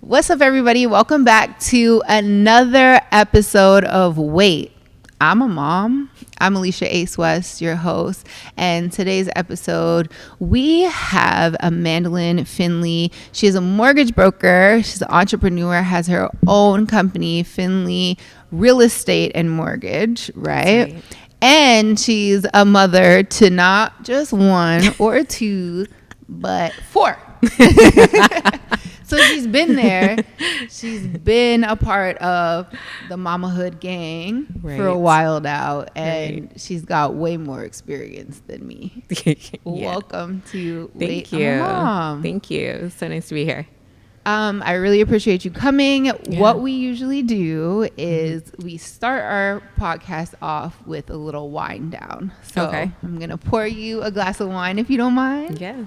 What's up, everybody? Welcome back to another episode of Wait, I'm a Mom. I'm Alicia Ace West, your host, and today's episode we have Amandalyn Findlay. She is a mortgage broker. She's an entrepreneur, has her own company, Findlay Real Estate and Mortgage, right? And she's a mother to not just one or two, but four. So she's been there. She's been a part of the mamahood gang for a while now, and she's got way more experience than me. Welcome to Wait, I'm a Mom. Thank you. So nice to be here. I really appreciate you coming. What we usually do is we start our podcast off with a little wine down. So I'm going to pour you a glass of wine if you don't mind. Yes.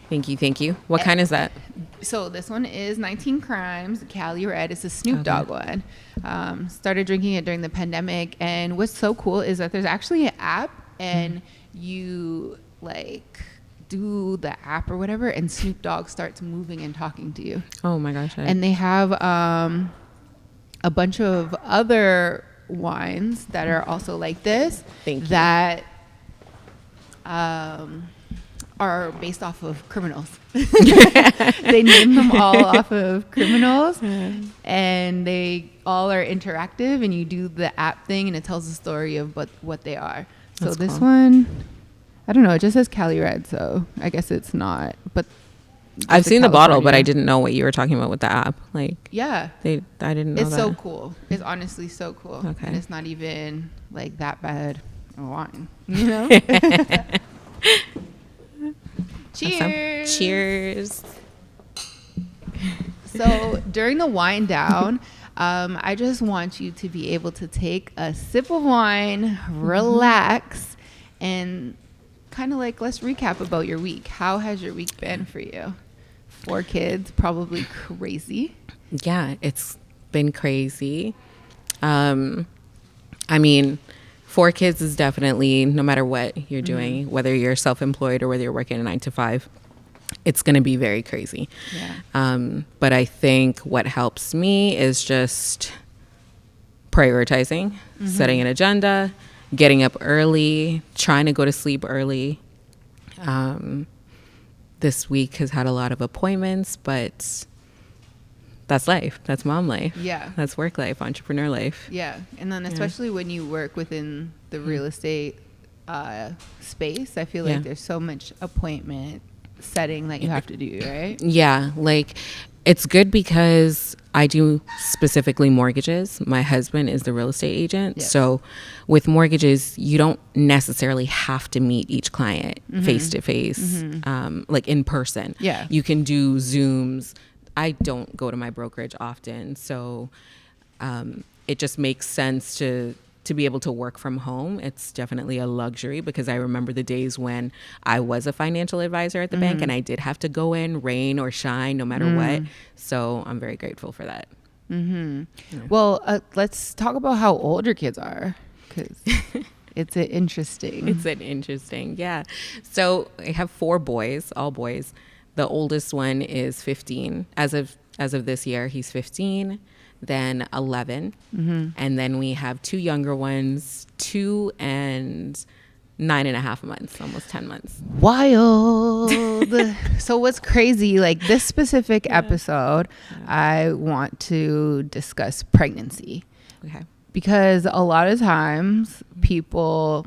Thank you. What kind is that? So this one is 19 Crimes, Cali Red. It's a Snoop Dogg one. Started drinking it during the pandemic. And what's so cool is that there's actually an app, and you like do the app or whatever, and Snoop Dogg starts moving and talking to you. Oh my gosh. And they have a bunch of other wines that are also like this. That are based off of criminals. They name them all off of criminals, and they all are interactive, and you do the app thing and it tells the story of what they are. So that's this one, I don't know, it just says Cali Red, so I guess it's not, but I've seen the bottle, but I didn't know what you were talking about with the app. I didn't know it's that. so cool. It's honestly so cool. Okay. And it's not even like that bad a wine, you know? Cheers. Awesome. Cheers. So during the wind down, I just want you to be able to take a sip of wine, relax, and kind of like, let's recap about your week. How has your week been for you? 4 kids, probably crazy. Yeah, it's been crazy. I mean, 4 kids is definitely, no matter what you're doing, whether you're self-employed or whether you're working a 9 to 5, it's going to be very crazy. Yeah. But I think what helps me is just prioritizing, setting an agenda, getting up early, trying to go to sleep early. This week has had a lot of appointments, but that's life. That's mom life. Yeah. That's work life, entrepreneur life. Yeah. And then especially when you work within the real estate space, I feel like there's so much appointment setting that you have to do, right? Yeah. Like, it's good because I do specifically mortgages. My husband is the real estate agent. Yep. So with mortgages, you don't necessarily have to meet each client face to face, like in person. Yeah. You can do Zooms. I don't go to my brokerage often, so it just makes sense to be able to work from home. It's definitely a luxury because I remember the days when I was a financial advisor at the bank and I did have to go in, rain or shine, no matter what. So I'm very grateful for that. Yeah. Well, let's talk about how old your kids are, because it's interesting. Yeah. So I have 4 boys, all boys. The oldest one is 15. As of this year, he's 15, then 11. And then we have 2 younger ones, 2 and 9.5 months, almost 10 months. Wild. So what's crazy, like this specific episode, I want to discuss pregnancy. Okay. Because a lot of times people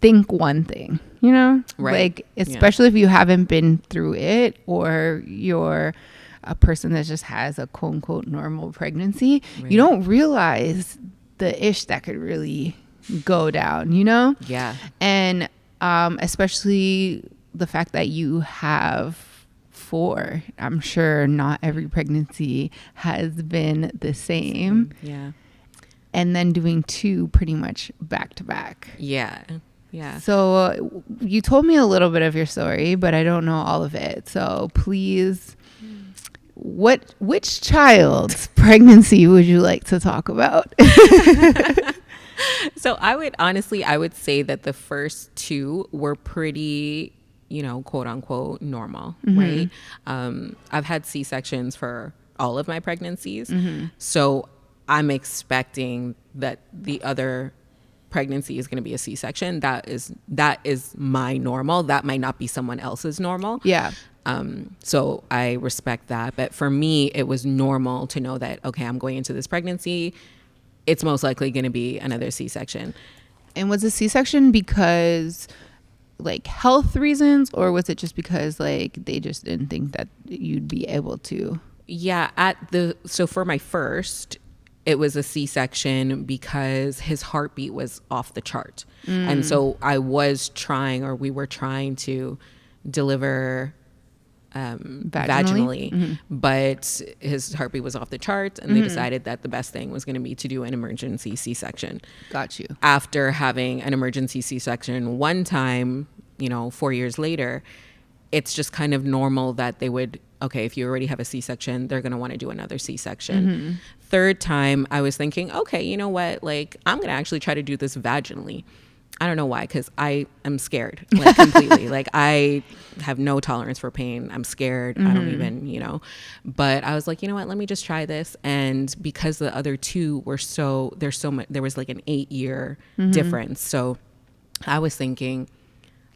think one thing, you know, like especially if you haven't been through it, or you're a person that just has a quote unquote normal pregnancy, you don't realize the ish that could really go down, you know? Yeah. And especially the fact that you have 4, I'm sure not every pregnancy has been the same. Yeah. And then doing 2 pretty much back to back. Yeah. Yeah. So you told me a little bit of your story, but I don't know all of it. So please, which child's pregnancy would you like to talk about? So I would say that the first 2 were pretty quote unquote normal, right? I've had C-sections for all of my pregnancies. So I'm expecting that the other pregnancy is going to be a C-section. That is my normal. That might not be someone else's normal. Yeah. So I respect that. But for me, it was normal to know that, okay, I'm going into this pregnancy. It's most likely going to be another C-section. And was a C-section because like health reasons, or was it just because like they just didn't think that you'd be able to? Yeah. So for my first, it was a C-section because his heartbeat was off the chart. And so we were trying to deliver vaginally, but his heartbeat was off the charts, and they decided that the best thing was going to be to do an emergency C-section. Got you. After having an emergency C-section one time, 4 years later, it's just kind of normal that they would, okay, if you already have a C-section, they're going to want to do another C-section. Third time, I was thinking, okay, you know what? Like, I'm going to actually try to do this vaginally. I don't know why, because I am scared, like completely. Like I have no tolerance for pain. I'm scared. I don't even, but I was like, you know what, let me just try this. And because the other two were there was like an 8-year difference. So I was thinking,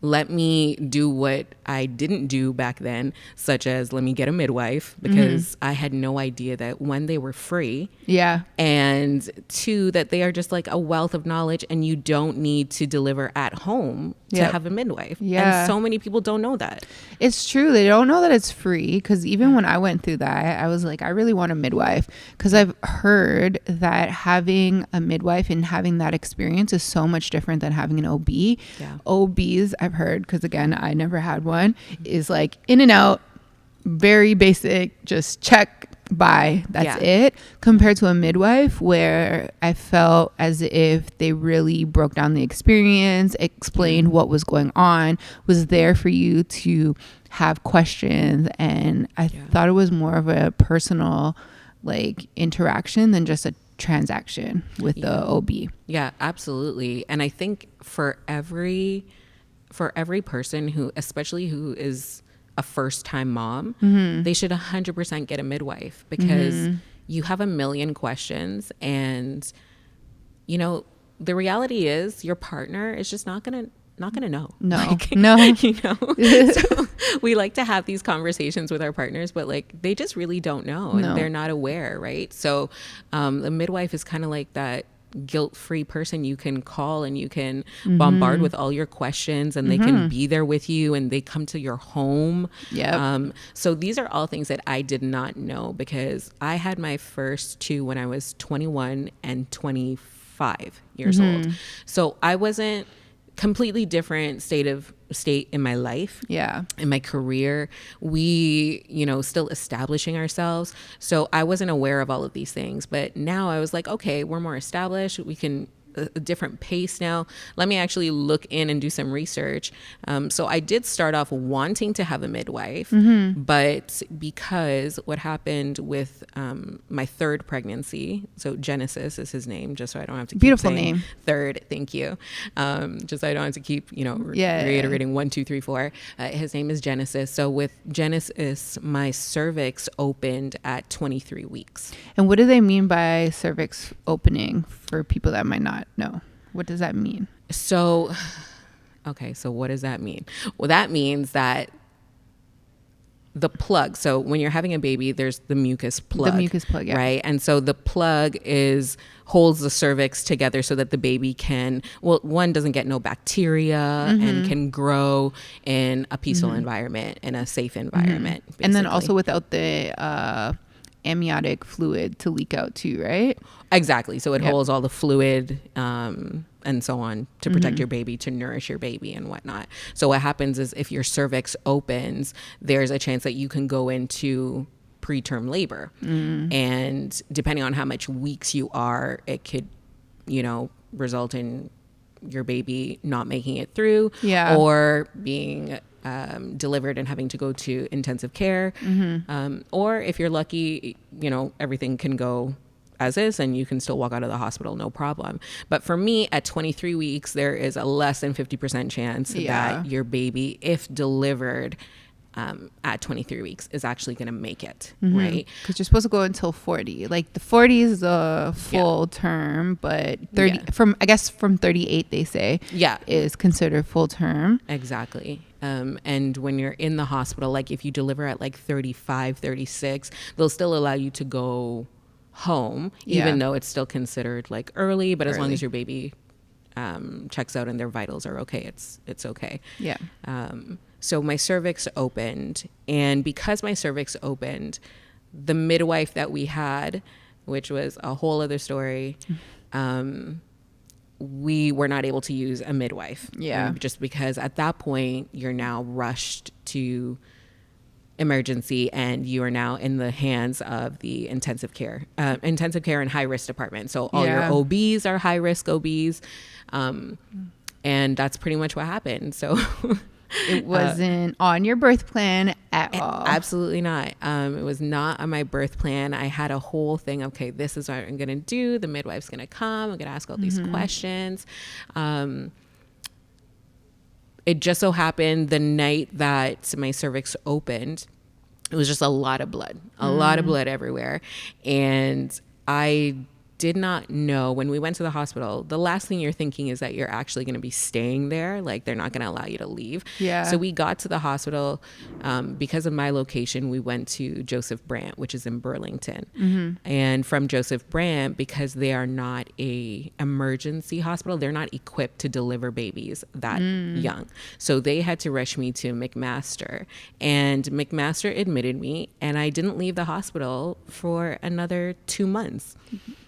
let me do what I didn't do back then, such as let me get a midwife, because I had no idea that one, they were free. Yeah. And two, that they are just like a wealth of knowledge, and you don't need to deliver at home to have a midwife. Yeah. And so many people don't know that. It's true. They don't know that it's free, because even when I went through that, I was like, I really want a midwife, because I've heard that having a midwife and having that experience is so much different than having an OB. Yeah. OBs, I've heard, because again, I never had one, is like in and out, very basic, just check, bye, that's it, compared to a midwife where I felt as if they really broke down the experience, explained what was going on, was there for you to have questions, and I thought it was more of a personal like interaction than just a transaction with the OB. Yeah, absolutely. And I think for every person who, especially who is a first-time mom, they should 100% get a midwife, because you have a million questions, and the reality is your partner is just not gonna know. No. So we like to have these conversations with our partners, but like they just really don't know, and they're not aware, right? So the midwife is kind of like that guilt-free person you can call, and you can bombard with all your questions, and they can be there with you, and they come to your home. So these are all things that I did not know, because I had my first two when I was 21 and 25 years old. So I wasn't completely different state in my life, in my career. We, still establishing ourselves. So I wasn't aware of all of these things. But now I was like, okay, we're more established. We can a different pace now. Let me actually look in and do some research. So I did start off wanting to have a midwife, but because what happened with my third pregnancy, so Genesis is his name, just so I don't have to keep beautiful saying name. Third, thank you. Just so I don't have to keep, reiterating 1, 2, 3, 4. His name is Genesis. So with Genesis, my cervix opened at 23 weeks. And what do they mean by cervix opening for people that might not know? What does that mean? So what does that mean? Well, that means that the plug, so when you're having a baby, there's the mucus plug. Right? And so the plug holds the cervix together so that the baby can, one, doesn't get no bacteria and can grow in a peaceful environment, in a safe environment. Basically. And then also without the amniotic fluid to leak out too, right? Exactly. So it holds all the fluid and so on to protect your baby, to nourish your baby and whatnot. So what happens is if your cervix opens, there's a chance that you can go into preterm labor. And depending on how much weeks you are, it could, result in your baby not making it through or being delivered and having to go to intensive care. Or if you're lucky, everything can go as is, and you can still walk out of the hospital, no problem. But for me, at 23 weeks, there is a less than 50% chance that your baby, if delivered at 23 weeks, is actually going to make it, right? Because you're supposed to go until 40. Like the 40 is the full term, but 30 from 38 they say is considered full term. Exactly. And when you're in the hospital, like if you deliver at like 35, 36, they'll still allow you to go home, even though it's still considered like early. But as long as your baby checks out and their vitals are okay, it's okay. Yeah. So my cervix opened, and because my cervix opened, the midwife that we had, which was a whole other story, we were not able to use a midwife. Just because at that point you're now rushed to emergency, and you are now in the hands of the intensive care and high risk department. So all your OBs are high risk OBs. And that's pretty much what happened. So it wasn't on your birth plan at all. Absolutely not. It was not on my birth plan. I had a whole thing. Okay, this is what I'm going to do. The midwife's going to come. I'm going to ask all these questions. It just so happened the night that my cervix opened, it was just a lot of blood everywhere. And I did not know, when we went to the hospital, the last thing you're thinking is that you're actually going to be staying there. Like, they're not going to allow you to leave. So we got to the hospital. Because of my location, we went to Joseph Brant, which is in Burlington. And from Joseph Brant, because they are not a emergency hospital, they're not equipped to deliver babies that young. So they had to rush me to McMaster, and McMaster admitted me, and I didn't leave the hospital for another 2 months.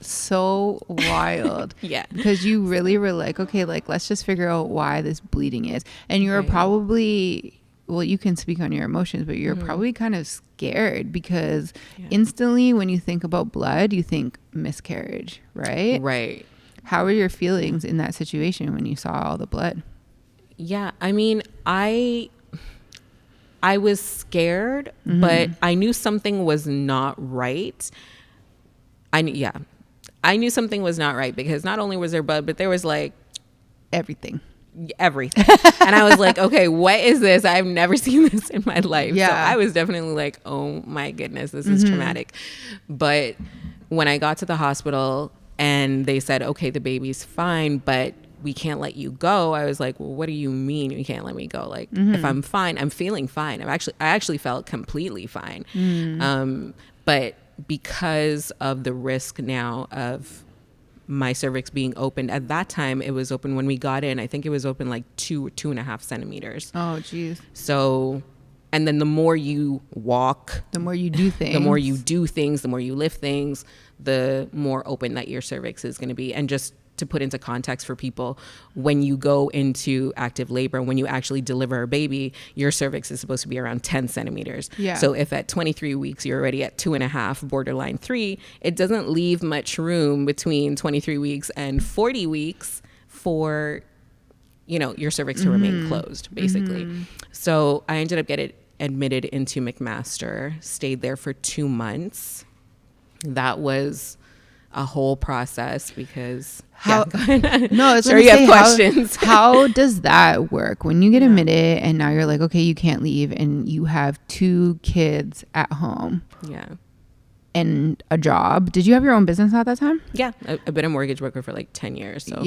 So wild. Because you really were like, okay, like, let's just figure out why this bleeding is. And you were probably, well, you can speak on your emotions, but you're probably kind of scared because instantly when you think about blood, you think miscarriage, right? How were your feelings in that situation when you saw all the blood? I mean, I was scared, but I knew something was not right. I knew something was not right because not only was there blood, but there was like everything. And I was like, okay, what is this? I've never seen this in my life. So I was definitely like, oh my goodness, this is traumatic. But when I got to the hospital and they said, okay, the baby's fine, but we can't let you go, I was like, well, what do you mean you can't let me go? Like, if I'm fine, I'm feeling fine. I actually felt completely fine. But because of the risk now of my cervix being opened, at that time it was open when we got in. I think it was open like 2.5 centimeters. Oh, geez. So, and then the more you walk, the more you do things, the more you lift things, the more open that your cervix is going to be. And just to put into context for people, when you go into active labor, when you actually deliver a baby, your cervix is supposed to be around 10 centimeters. So if at 23 weeks you're already at 2.5, borderline 3, it doesn't leave much room between 23 weeks and 40 weeks for, your cervix to remain closed, basically. So I ended up getting admitted into McMaster, stayed there for 2 months. That was a whole process because questions. How does that work when you get admitted and now you're like, okay, you can't leave and you have 2 kids at home and a job? Did you have your own business at that time? I've been a mortgage broker for like 10 years. So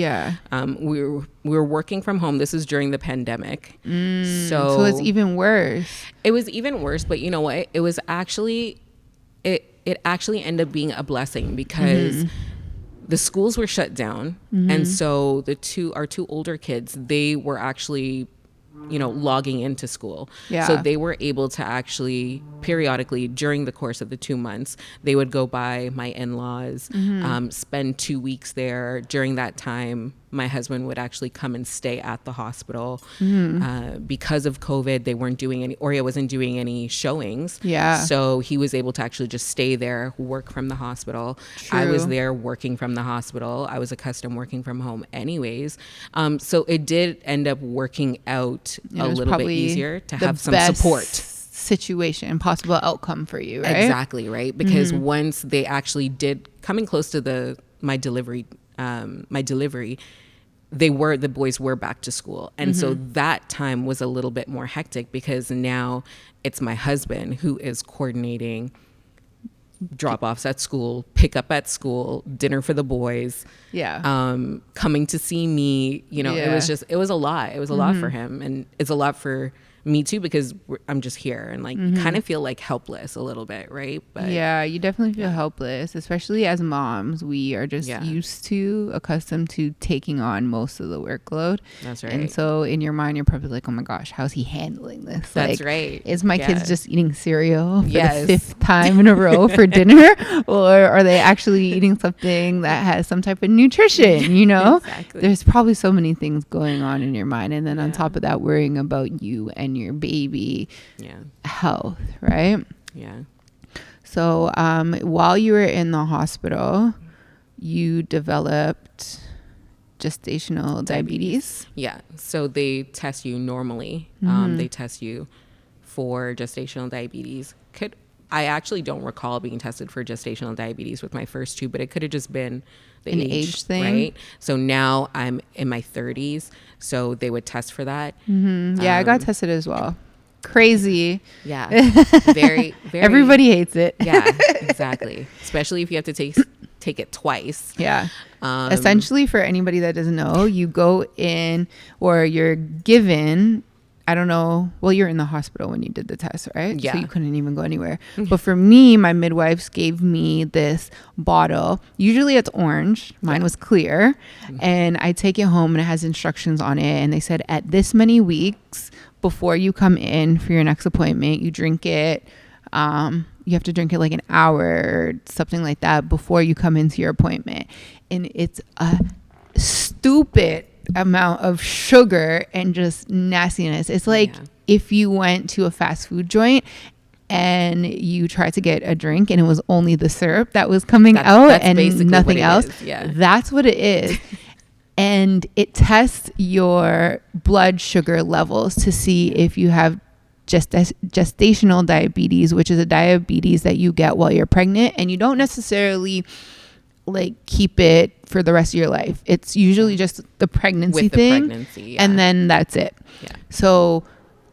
we were working from home. This is during the pandemic. So it's even worse. It was even worse, but you know what? It was actually it actually ended up being a blessing because the schools were shut down. And so our two older kids, they were actually, logging into school. So they were able to actually periodically during the course of the 2 months, they would go by my in-laws, spend 2 weeks there. During that time, my husband would actually come and stay at the hospital. Because of COVID, they weren't doing any, Oria wasn't doing any showings. So he was able to actually just stay there, work from the hospital. I was there working from the hospital. I was accustomed working from home anyways. So it did end up working out a little bit easier to have some support. Situation, possible outcome for you, right? Exactly, right? Because once they actually did coming close to my delivery, the boys were back to school. And so that time was a little bit more hectic because now it's my husband who is coordinating drop-offs at school, pick up at school, dinner for the boys, coming to see me, it was a lot. It was a lot for him, and it's a lot for me too, because I'm just here and like kind of feel like helpless a little bit, right? But yeah, you definitely feel helpless, especially as moms. We are just accustomed to taking on most of the workload. That's right. And so in your mind, you're probably like, oh my gosh, how's he handling this? That's right. Is my kids just eating cereal for the fifth time in a row for dinner? Or are they actually eating something that has some type of nutrition, Exactly. There's probably so many things going on in your mind. And then on top of that, worrying about you and your baby health, right? Yeah. So while you were in the hospital, you developed gestational diabetes. Yeah. So they test you normally. They test you for gestational diabetes. I actually don't recall being tested for gestational diabetes with my first two, but it could have just been an age thing, right? So now I'm in my 30s, so they would test for that. Yeah, I got tested as well. Crazy. Yeah. Very, very. Everybody hates it. Yeah, exactly. Especially if you have to take it twice. Yeah. Essentially, for anybody that doesn't know, you go in, or you're given, I don't know. Well, you're in the hospital when you did the test, right? Yeah. So you couldn't even go anywhere. But for me, my midwives gave me this bottle. Usually it's orange. Mine was clear. And I take it home and it has instructions on it. And they said at this many weeks before you come in for your next appointment, you drink it. You have to drink it like an hour or something like that before you come into your appointment. And it's a stupid amount of sugar and just nastiness. It's like if you went to a fast food joint and you tried to get a drink and it was only the syrup that was coming out and nothing else. That's what it is. And it tests your blood sugar levels to see if you have gestational diabetes, which is a diabetes that you get while you're pregnant, and you don't necessarily like keep it for the rest of your life. It's usually just the pregnancy thing, and then that's it. So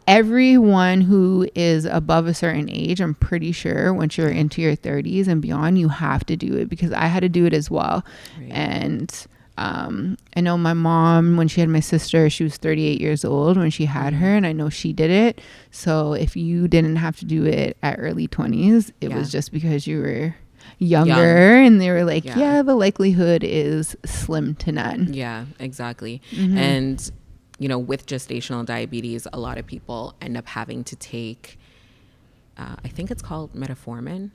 everyone who is above a certain age, I'm pretty sure once you're into your 30s and beyond, you have to do it, because I had to do it as well. And I know my mom, when she had my sister, she was 38 years old when she had her, and I know she did it. So if you didn't have to do it at early 20s, it was just because you were younger, and they were like, the likelihood is slim to none. Yeah, exactly. And with gestational diabetes, a lot of people end up having to take I think it's called metformin.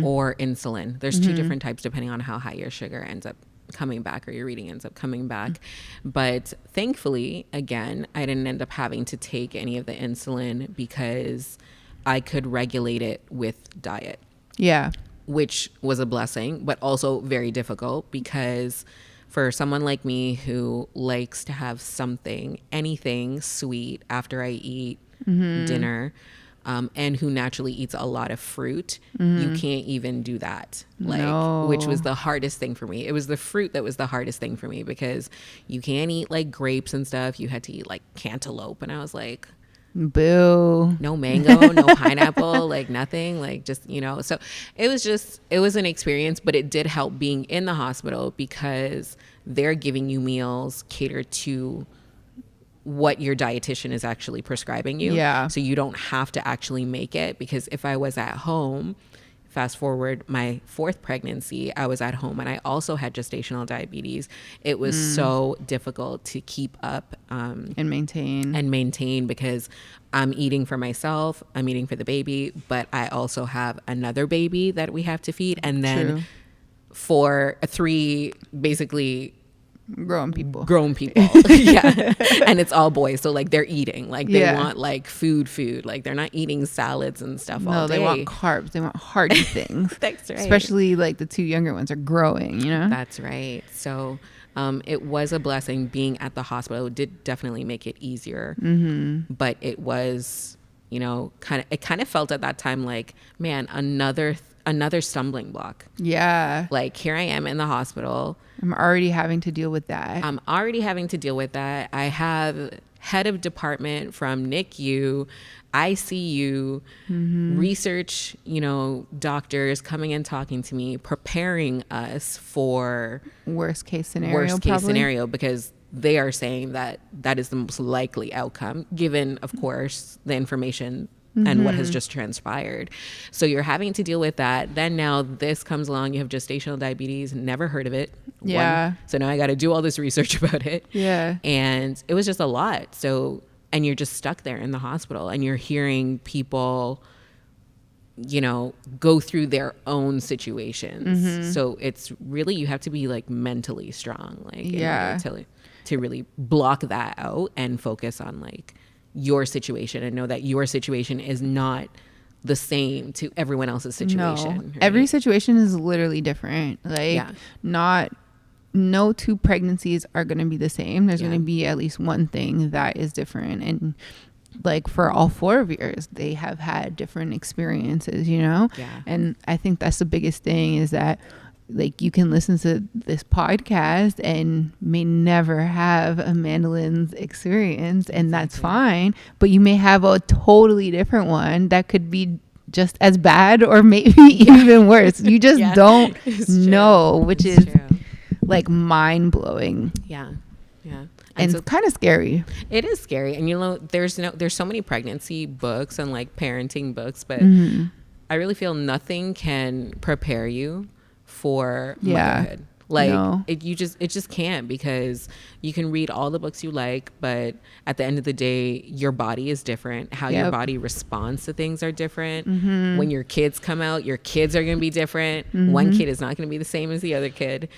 Or insulin. There's two different types depending on how high your sugar ends up coming back, or your reading ends up coming back. But thankfully, again, I didn't end up having to take any of the insulin because I could regulate it with diet. Yeah. Which was a blessing, but also very difficult, because for someone like me who likes to have anything sweet after I eat dinner, and who naturally eats a lot of fruit, you can't even do that. Which was the hardest thing for me. It was the fruit that was the hardest thing for me, because you can't eat like grapes and stuff. You had to eat like cantaloupe, and I was like, boo, no mango, no pineapple, like nothing, like just, so it was an experience, but it did help being in the hospital, because they're giving you meals catered to what your dietitian is actually prescribing you. Yeah. So you don't have to actually make it, because if I was at home, fast forward my fourth pregnancy, I was at home and I also had gestational diabetes. It was so difficult to keep up and maintain, because I'm eating for myself, I'm eating for the baby, but I also have another baby that we have to feed. And then for three basically grown people yeah, and it's all boys, so like they're eating, like they want like food, like they're not eating salads and stuff all day. They want carbs, they want hearty things. That's right. Especially like the two younger ones are growing, That's right. So it was a blessing being at the hospital. It did definitely make it easier, but it was, it kind of felt at that time like, man, another stumbling block. Yeah. Like, here I am in the hospital. I'm already having to deal with that. I have head of department from NICU, ICU, research, doctors coming and talking to me, preparing us for Worst case scenario, because they are saying that that is the most likely outcome, given, of course, the information and what has just transpired. So you're having to deal with that. Then now this comes along. You have gestational diabetes. Never heard of it. Yeah. So now I got to do all this research about it. Yeah. And it was just a lot. So, and you're just stuck there in the hospital and you're hearing people, go through their own situations. So it's really, you have to be like mentally strong, like in order to really block that out and focus on like your situation and know that your situation is not the same to everyone else's situation. No. Right? Every situation is literally different. Like no two pregnancies are going to be the same. There's going to be at least one thing that is different. And like for all 4 of yours, they have had different experiences, Yeah. And I think that's the biggest thing is that like you can listen to this podcast and may never have Amandalyn's experience, and that's fine, but you may have a totally different one that could be just as bad or maybe even worse. You just don't know, which is like mind-blowing. Yeah. And it's kind of scary. It is scary. And there's so many pregnancy books and like parenting books, but I really feel nothing can prepare you for motherhood. Like it just can't, because you can read all the books you like, but at the end of the day, your body is different. How your body responds to things are different. When your kids come out, your kids are going to be different. One kid is not going to be the same as the other kid.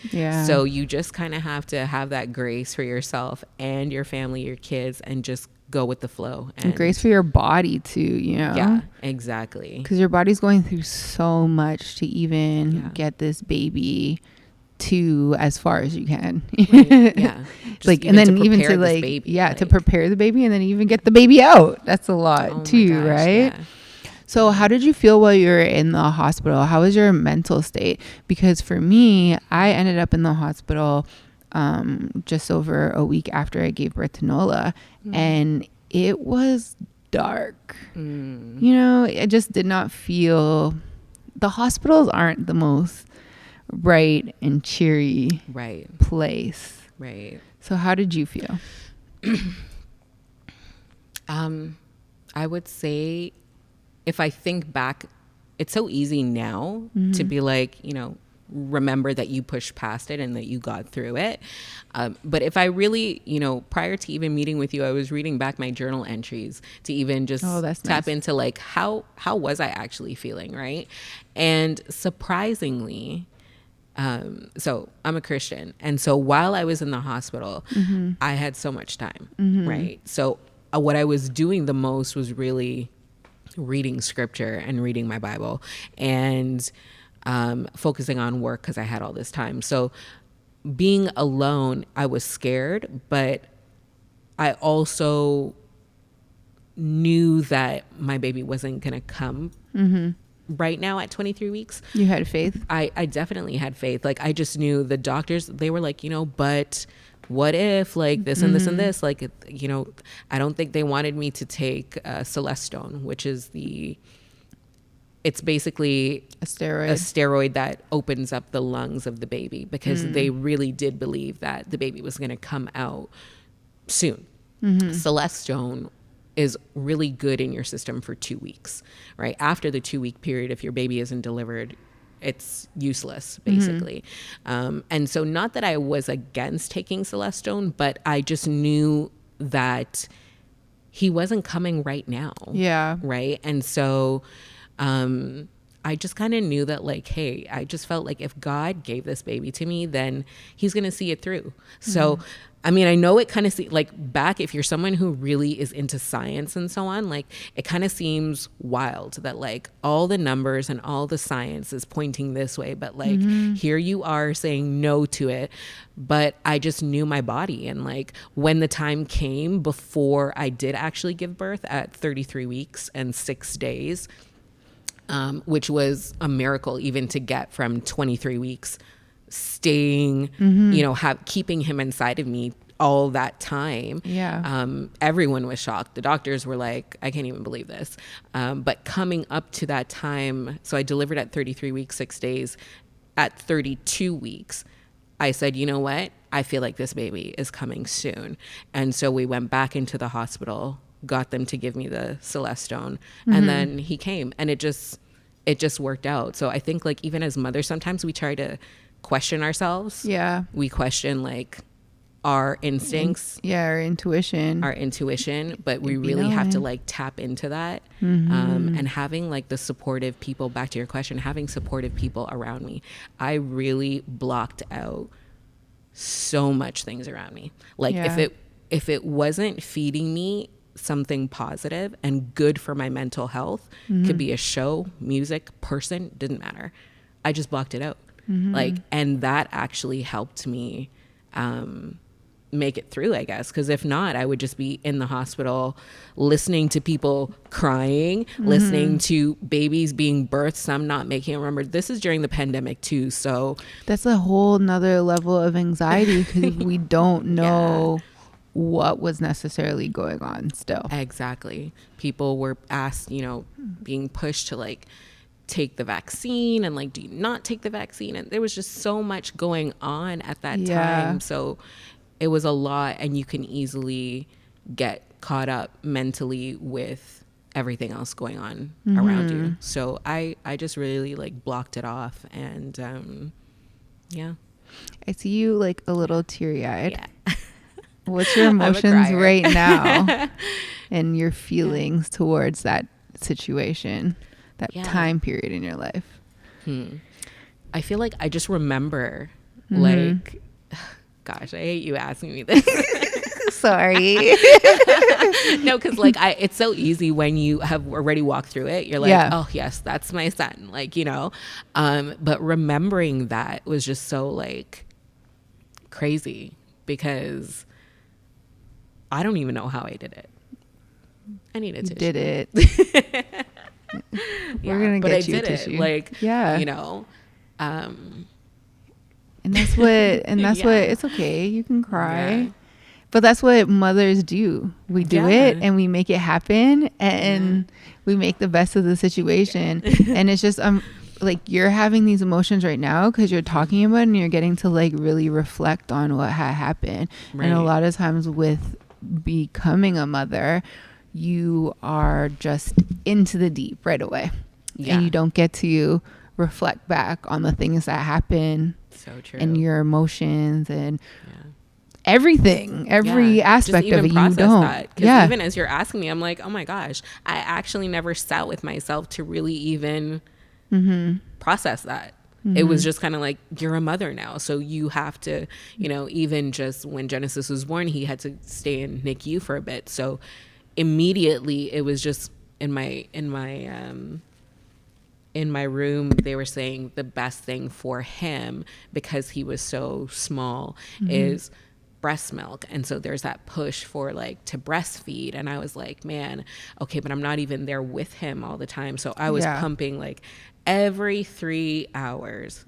So you just kind of have to have that grace for yourself and your family, your kids, and just go with the flow. And grace for your body too, Yeah, exactly. Because your body's going through so much to even get this baby to as far as you can. Right. Yeah. Like, and then even to like, baby, to prepare the baby and then even get the baby out. That's a lot too, right? Yeah. So how did you feel while you were in the hospital? How was your mental state? Because for me, I ended up in the hospital just over a week after I gave birth to Nola, and it was dark. I just did not feel, the hospitals aren't the most bright and cheery place. Right. So how did you feel? I would say, if I think back, it's so easy now to be like, remember that you pushed past it and that you got through it. But if I really, prior to even meeting with you, I was reading back my journal entries to even just tap into like, how was I actually feeling? Right. And surprisingly, so I'm a Christian. And so while I was in the hospital, I had so much time. Right. So what I was doing the most was really reading scripture and reading my Bible and focusing on work because I had all this time. So being alone, I was scared, but I also knew that my baby wasn't going to come right now at 23 weeks. You had faith? I definitely had faith. Like, I just knew the doctors, they were like, but what if like this and this and this, like, I don't think they wanted me to take Celestone, which is it's basically a steroid that opens up the lungs of the baby, because they really did believe that the baby was going to come out soon. Celestone is really good in your system for 2 weeks, right? After the 2-week period, if your baby isn't delivered, it's useless, basically. And so not that I was against taking Celestone, but I just knew that he wasn't coming right now. Yeah. Right. And so I just kind of knew that, like, hey, I just felt like if God gave this baby to me, then he's going to see it through. So, I mean, I know it kind of like back, if you're someone who really is into science and so on, like, it kind of seems wild that like all the numbers and all the science is pointing this way, but like here you are saying no to it. But I just knew my body. And like when the time came before I did actually give birth at 33 weeks and 6 days, which was a miracle even to get from 23 weeks staying, you know, keeping him inside of me all that time. Yeah. Everyone was shocked. The doctors were like, I can't even believe this. But coming up to that time, so I delivered at 33 weeks, 6 days. At 32 weeks, I said, you know what? I feel like this baby is coming soon. And so we went back into the hospital, got them to give me the Celestone, and then he came, and it just worked out. So I think like even as mothers, sometimes we try to question ourselves. Yeah. We question like our instincts, our intuition, but we really have to like tap into that. And having like the supportive people, back to your question, having supportive people around me, I really blocked out so much things around me. Like if it wasn't feeding me something positive and good for my mental health, could be a show, music, person, didn't matter, I just blocked it out. Like, and that actually helped me make it through, I guess, because if not, I would just be in the hospital listening to people crying, listening to babies being birthed, some not making it. Remember, this is during the pandemic too, so that's a whole nother level of anxiety because we don't know what was necessarily going on still. Exactly. People were asked, you know, being pushed to like take the vaccine and like, do you not take the vaccine? And there was just so much going on at that time. So it was a lot, and you can easily get caught up mentally with everything else going on around you. So I just really like blocked it off, and I see you like a little teary-eyed. Yeah. What's your emotions right now and your feelings towards that situation, that time period in your life? I feel like I just remember like, gosh, I hate you asking me this. Sorry. No, because like it's so easy when you have already walked through it. You're like, oh yes, that's my son. Like, you know, but remembering that was just so like crazy because I don't even know how I did it. I need a tissue. Did it. We're going to get you a tissue. Like, you know, and that's what, it's okay. You can cry. But that's what mothers do. We do it and we make it happen, and we make the best of the situation. And it's just, like, you're having these emotions right now because you're talking about it and you're getting to like really reflect on what had happened. And a lot of times with becoming a mother, you are just into the deep right away. And you don't get to reflect back on the things that happen. So true. And your emotions and everything, every aspect of it. You don't. Because even as you're asking me, I'm like, oh my gosh, I actually never sat with myself to really even process that. It was just kind of like, you're a mother now, so you have to, you know, even just when Genesis was born, he had to stay in NICU for a bit. So immediately it was just in my room, they were saying the best thing for him, because he was so small, is breast milk. And so there's that push for like to breastfeed. And I was like, man, okay, but I'm not even there with him all the time. So I was pumping like every 3 hours.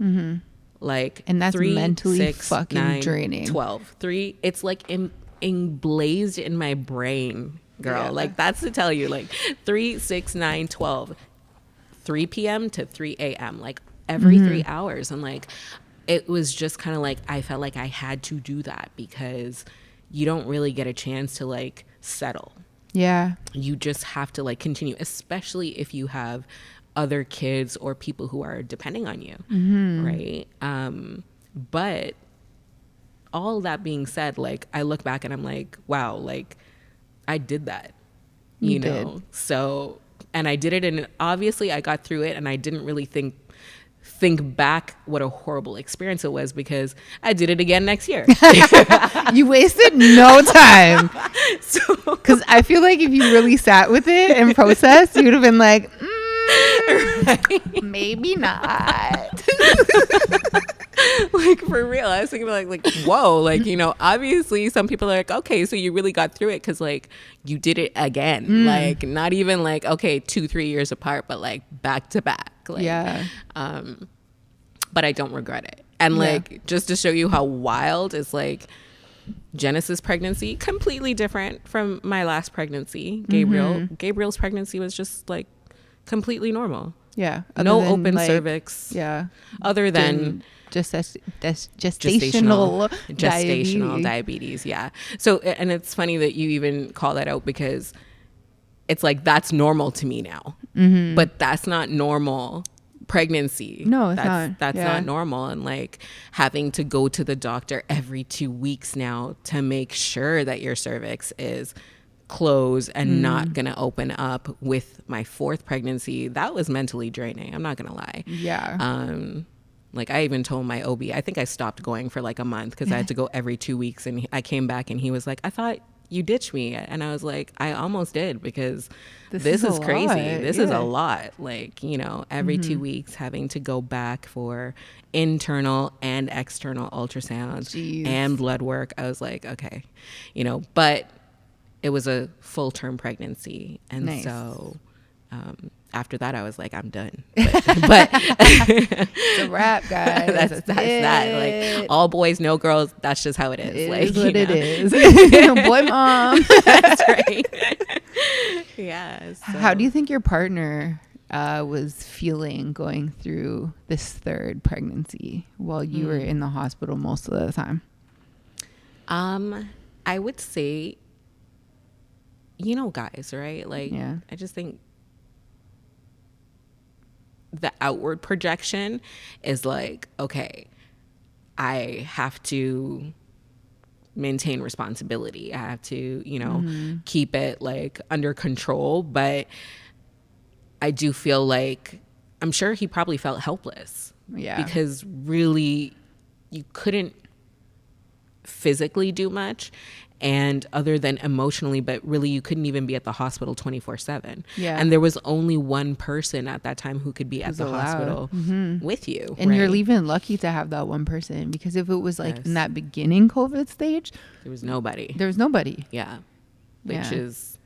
Like, and that's 3, mentally 6, fucking 9, draining. 12. 3, it's like emblazed in my brain, girl. Like, that's to tell you, like 3, 6, 9, 12, 3 p.m. to 3 a.m. like every 3 hours. And like, it was just kind of like, I felt like I had to do that because you don't really get a chance to like settle. You just have to like continue, especially if you have other kids or people who are depending on you, right? But all that being said, like, I look back and I'm like, wow, like I did that, you know? So, and I did it, and obviously I got through it, and I didn't really think back what a horrible experience it was, because I did it again next year. You wasted no time. Because I feel like if you really sat with it and processed, you would have been like, maybe not. Like, for real. I was thinking like, whoa, like, you know, obviously some people are like, okay, so you really got through it because like you did it again. Like, not even like, okay, 2-3 years apart, but like back to back. Like, Yeah. But I don't regret it. And like, just to show you how wild is like Genesis' pregnancy, completely different from my last pregnancy, Gabriel. Gabriel's pregnancy was just like completely normal. Yeah. No open cervix. Yeah. Other than gestational diabetes. Yeah. So, and it's funny that you even call that out because it's like, that's normal to me now, but that's not normal pregnancy. No, it's not. That's not normal. And like having to go to the doctor every 2 weeks now to make sure that your cervix is closed and not gonna open up with my 4th pregnancy, that was mentally draining. I'm not gonna lie. Yeah. Like I even told my OB, I think I stopped going for like a month because I had to go every 2 weeks, and I came back and he was like, I thought you ditched me. And I was like, I almost did, because this is crazy. This is a lot. Like, you know, every 2 weeks having to go back for internal and external ultrasounds and blood work. I was like, okay, you know, but it was a full term pregnancy. And so after that, I was like, I'm done. But it's a wrap, guys. That's that. Like, all boys, no girls. That's just how it is. It like, is what it is. Boy, mom. That's right. Yeah. So. How do you think your partner was feeling going through this 3rd pregnancy while you were in the hospital most of the time? I would say, you know, guys, right? Like, I just think the outward projection is like, okay, I have to maintain responsibility. I have to, you know, keep it like under control. But I do feel like, I'm sure he probably felt helpless. Yeah. Because really you couldn't physically do much, and other than emotionally, but really you couldn't even be at the hospital 24/7. Yeah. And there was only one person at that time who could be at the hospital with you. And you're even lucky to have that one person, because if it was like in that beginning COVID stage, there was nobody. Yeah. Which is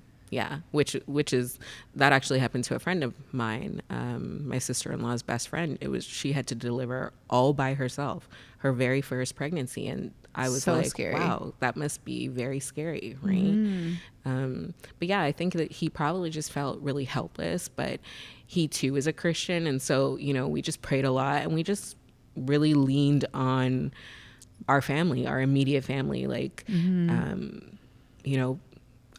that actually happened to a friend of mine, my sister-in-law's best friend. She had to deliver all by herself, her very first pregnancy. And I was so like, scary. Wow, that must be very scary, right? But yeah, I think that he probably just felt really helpless, but he too is a Christian. And so, you know, we just prayed a lot, and we just really leaned on our family, our immediate family. Like, you know,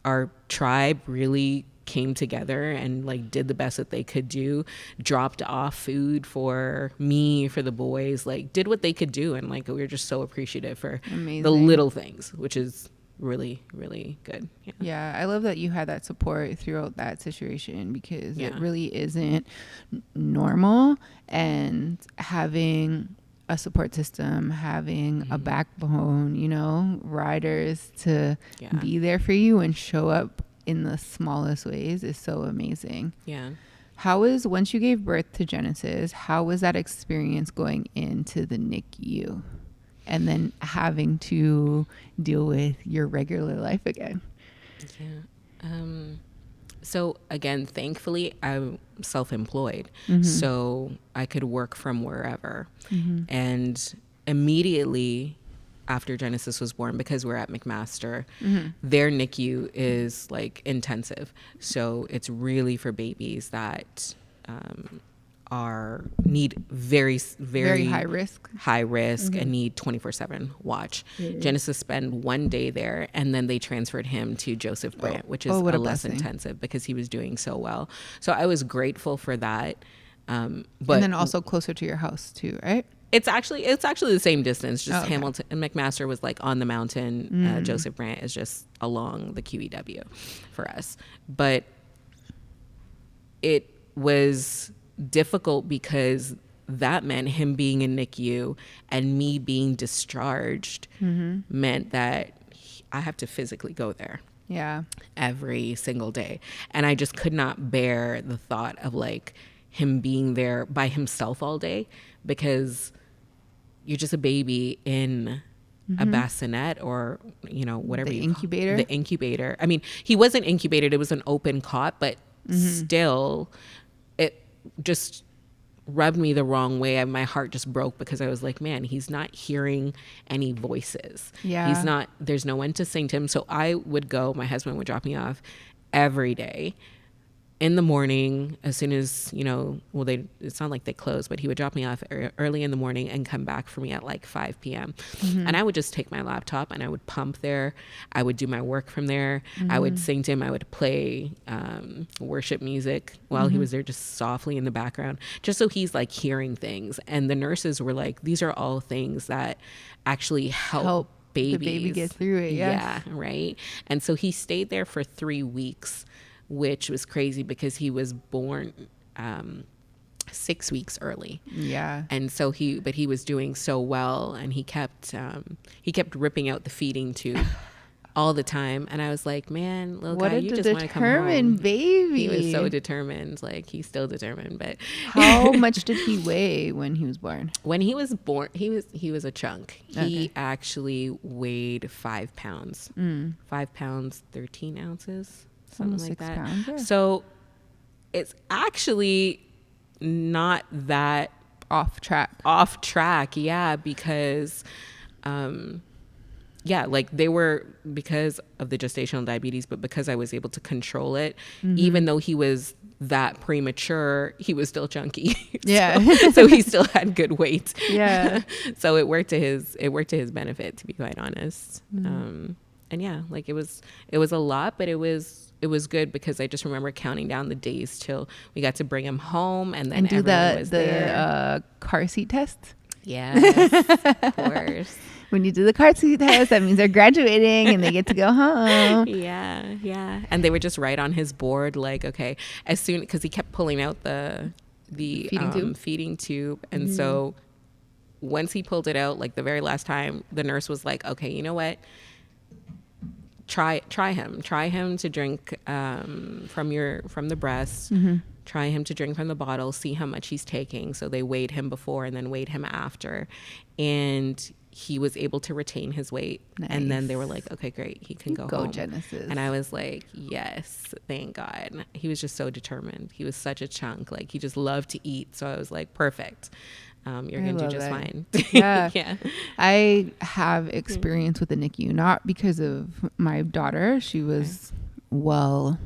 our tribe really came together and like did the best that they could do, dropped off food for me, for the boys, like did what they could do. And like, we were just so appreciative for the little things, which is really, really good. Yeah. I love that you had that support throughout that situation, because it really isn't normal. And having a support system, having a backbone, you know, riders to be there for you and show up in the smallest ways is so amazing. Yeah. Once you gave birth to Genesis, how was that experience going into the NICU and then having to deal with your regular life again? So again, thankfully, I'm self-employed, so I could work from wherever. And immediately after Genesis was born, because we're at McMaster, their NICU is like intensive. So it's really for babies that need very high risk and need 24/7 watch. Genesis spent 1 day there, and then they transferred him to Joseph Brant, which is a less intensive, because he was doing so well. So I was grateful for that. But and then also closer to your house too, right? It's actually the same distance. Just Hamilton and McMaster was like on the mountain. Joseph Brant is just along the QEW for us. But it was difficult because that meant him being in NICU and me being discharged meant that I have to physically go there. Yeah. Every single day. And I just could not bear the thought of like him being there by himself all day, because you're just a baby in a bassinet, or whatever The you incubator? the incubator. I mean, he wasn't incubated, it was an open cot, but still it just rubbed me the wrong way. My heart just broke, because I was like, man, he's not hearing any voices. Yeah. There's no one to sing to him. So I would go, my husband would drop me off every day in the morning, as soon as, it's not like they close, but he would drop me off early in the morning and come back for me at like 5 p.m. And I would just take my laptop and I would pump there. I would do my work from there. I would sing to him. I would play worship music while he was there, just softly in the background, just so he's like hearing things. And the nurses were like, these are all things that actually help babies. The baby get through it. Yeah, right. And so he stayed there for 3 weeks, which was crazy because he was born 6 weeks early. Yeah. And so he was doing so well, and he kept ripping out the feeding tube all the time. And I was like, man, little guy, you just want to come home. Determined baby. He was so determined. Like, he's still determined. But how much did he weigh when he was born? When he was born, he was a chunk. He actually weighed 5 pounds. 5 pounds, 13 ounces. Something like that. Pounds, yeah. So it's actually not that off track. Yeah, because like they were, because of the gestational diabetes, but because I was able to control it, even though he was that premature, he was still chunky. Yeah. So he still had good weight. Yeah. So it worked to his benefit, to be quite honest. And yeah, like it was a lot, but it was good, because I just remember counting down the days till we got to bring him home, and then and do the car seat test. Yes, of course. When you do the car seat test, that means they're graduating and they get to go home. Yeah. And they were just right on his board, like, okay, as soon, because he kept pulling out the feeding tube, and so once he pulled it out, like the very last time, the nurse was like, okay, you know what? Try him to drink from the breast. Try him to drink from the bottle, see how much he's taking. So they weighed him before and then weighed him after, and he was able to retain his weight. Nice. And then they were like, okay, great, he can go home. Genesis. And I was like, yes, thank God. He was just so determined. He was such a chunk. Like, he just loved to eat. So I was like, perfect. You're going to do just fine. Yeah. Yeah. I have experience with the NICU, not because of my daughter. She was full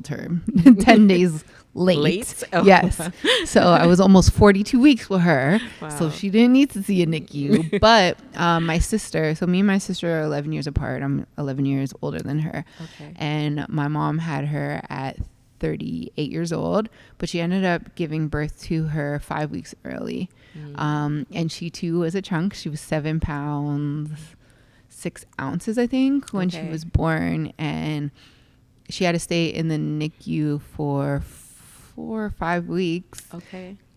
term, 10 days late. Oh. Yes. So I was almost 42 weeks with her. Wow. So she didn't need to see a NICU. But my sister, so me and my sister are 11 years apart. I'm 11 years older than her. Okay. And my mom had her at 38 years old, but she ended up giving birth to her 5 weeks early. And she too was a chunk. She was 7 pounds 6 ounces, I think, when she was born, and she had to stay in the NICU for 4 or 5 weeks.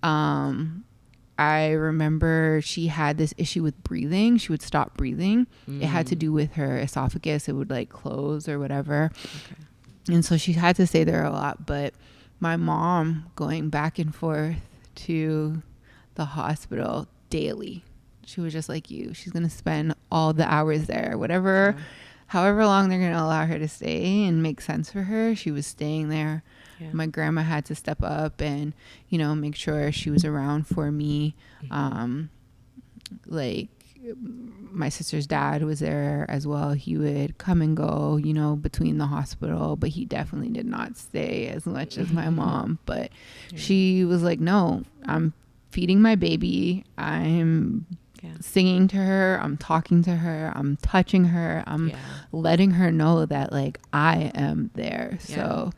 I remember she had this issue with breathing. She would stop breathing. It had to do with her esophagus. It would like close or whatever. And so she had to stay there a lot. But my mom going back and forth to the hospital daily. She was just like you. She's going to spend all the hours there, however long they're going to allow her to stay and make sense for her. She was staying there. Yeah. My grandma had to step up and, make sure she was around for me. Like my sister's dad was there as well. He would come and go, between the hospital, but he definitely did not stay as much as my mom. But she was like, no, I'm feeding my baby. I'm singing to her. I'm talking to her. I'm touching her. I'm letting her know that like I am there. So,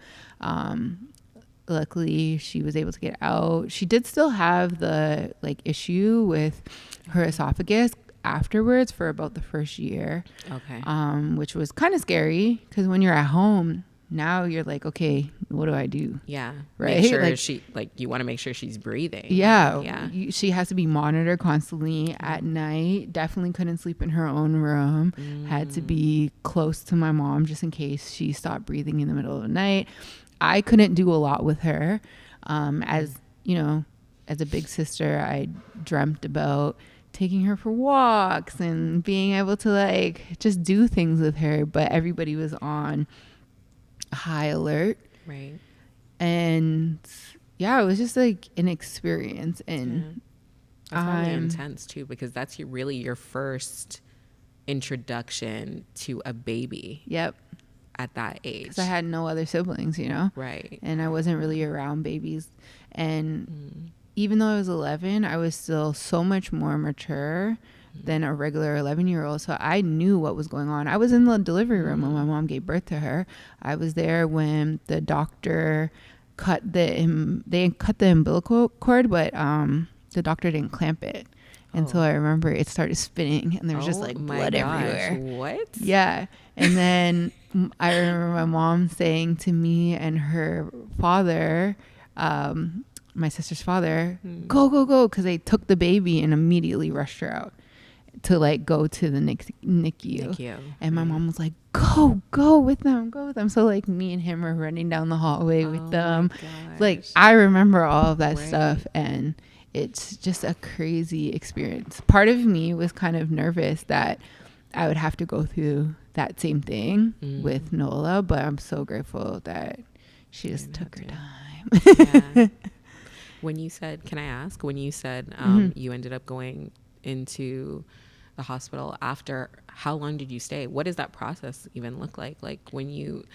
luckily she was able to get out. She did still have the like issue with her esophagus afterwards for about the first year. Which was kind of scary because when you're at home, now you're like, okay, what do I do? Yeah. Right. Make sure you want to make sure she's breathing. Yeah. She has to be monitored constantly at night. Definitely couldn't sleep in her own room. Had to be close to my mom just in case she stopped breathing in the middle of the night. I couldn't do a lot with her. As a big sister, I dreamt about taking her for walks and being able to like just do things with her, but everybody was on high alert. Right. And yeah, it was just like an experience. And that's probably intense too, because that's really your first introduction to a baby. Yep. At that age, because I had no other siblings, you know, right? And I wasn't really around babies. And even though I was 11, I was still so much more mature than a regular 11-year-old. So I knew what was going on. I was in the delivery room when my mom gave birth to her. I was there when the doctor cut the umbilical cord, but the doctor didn't clamp it. And so I remember it started spinning and there was just like blood everywhere. What? Yeah. And then I remember my mom saying to me and her father, my sister's father, go, go, go. Because they took the baby and immediately rushed her out to like go to the NICU. And my mom was like, go with them, go with them. So like me and him were running down the hallway with them. Like I remember all of that stuff, and it's just a crazy experience. Part of me was kind of nervous that I would have to go through that same thing with Nola, but I'm so grateful that she just took her time. When you said, can I ask, when you said you ended up going into the hospital after, how long did you stay? What does that process even look like? Like when you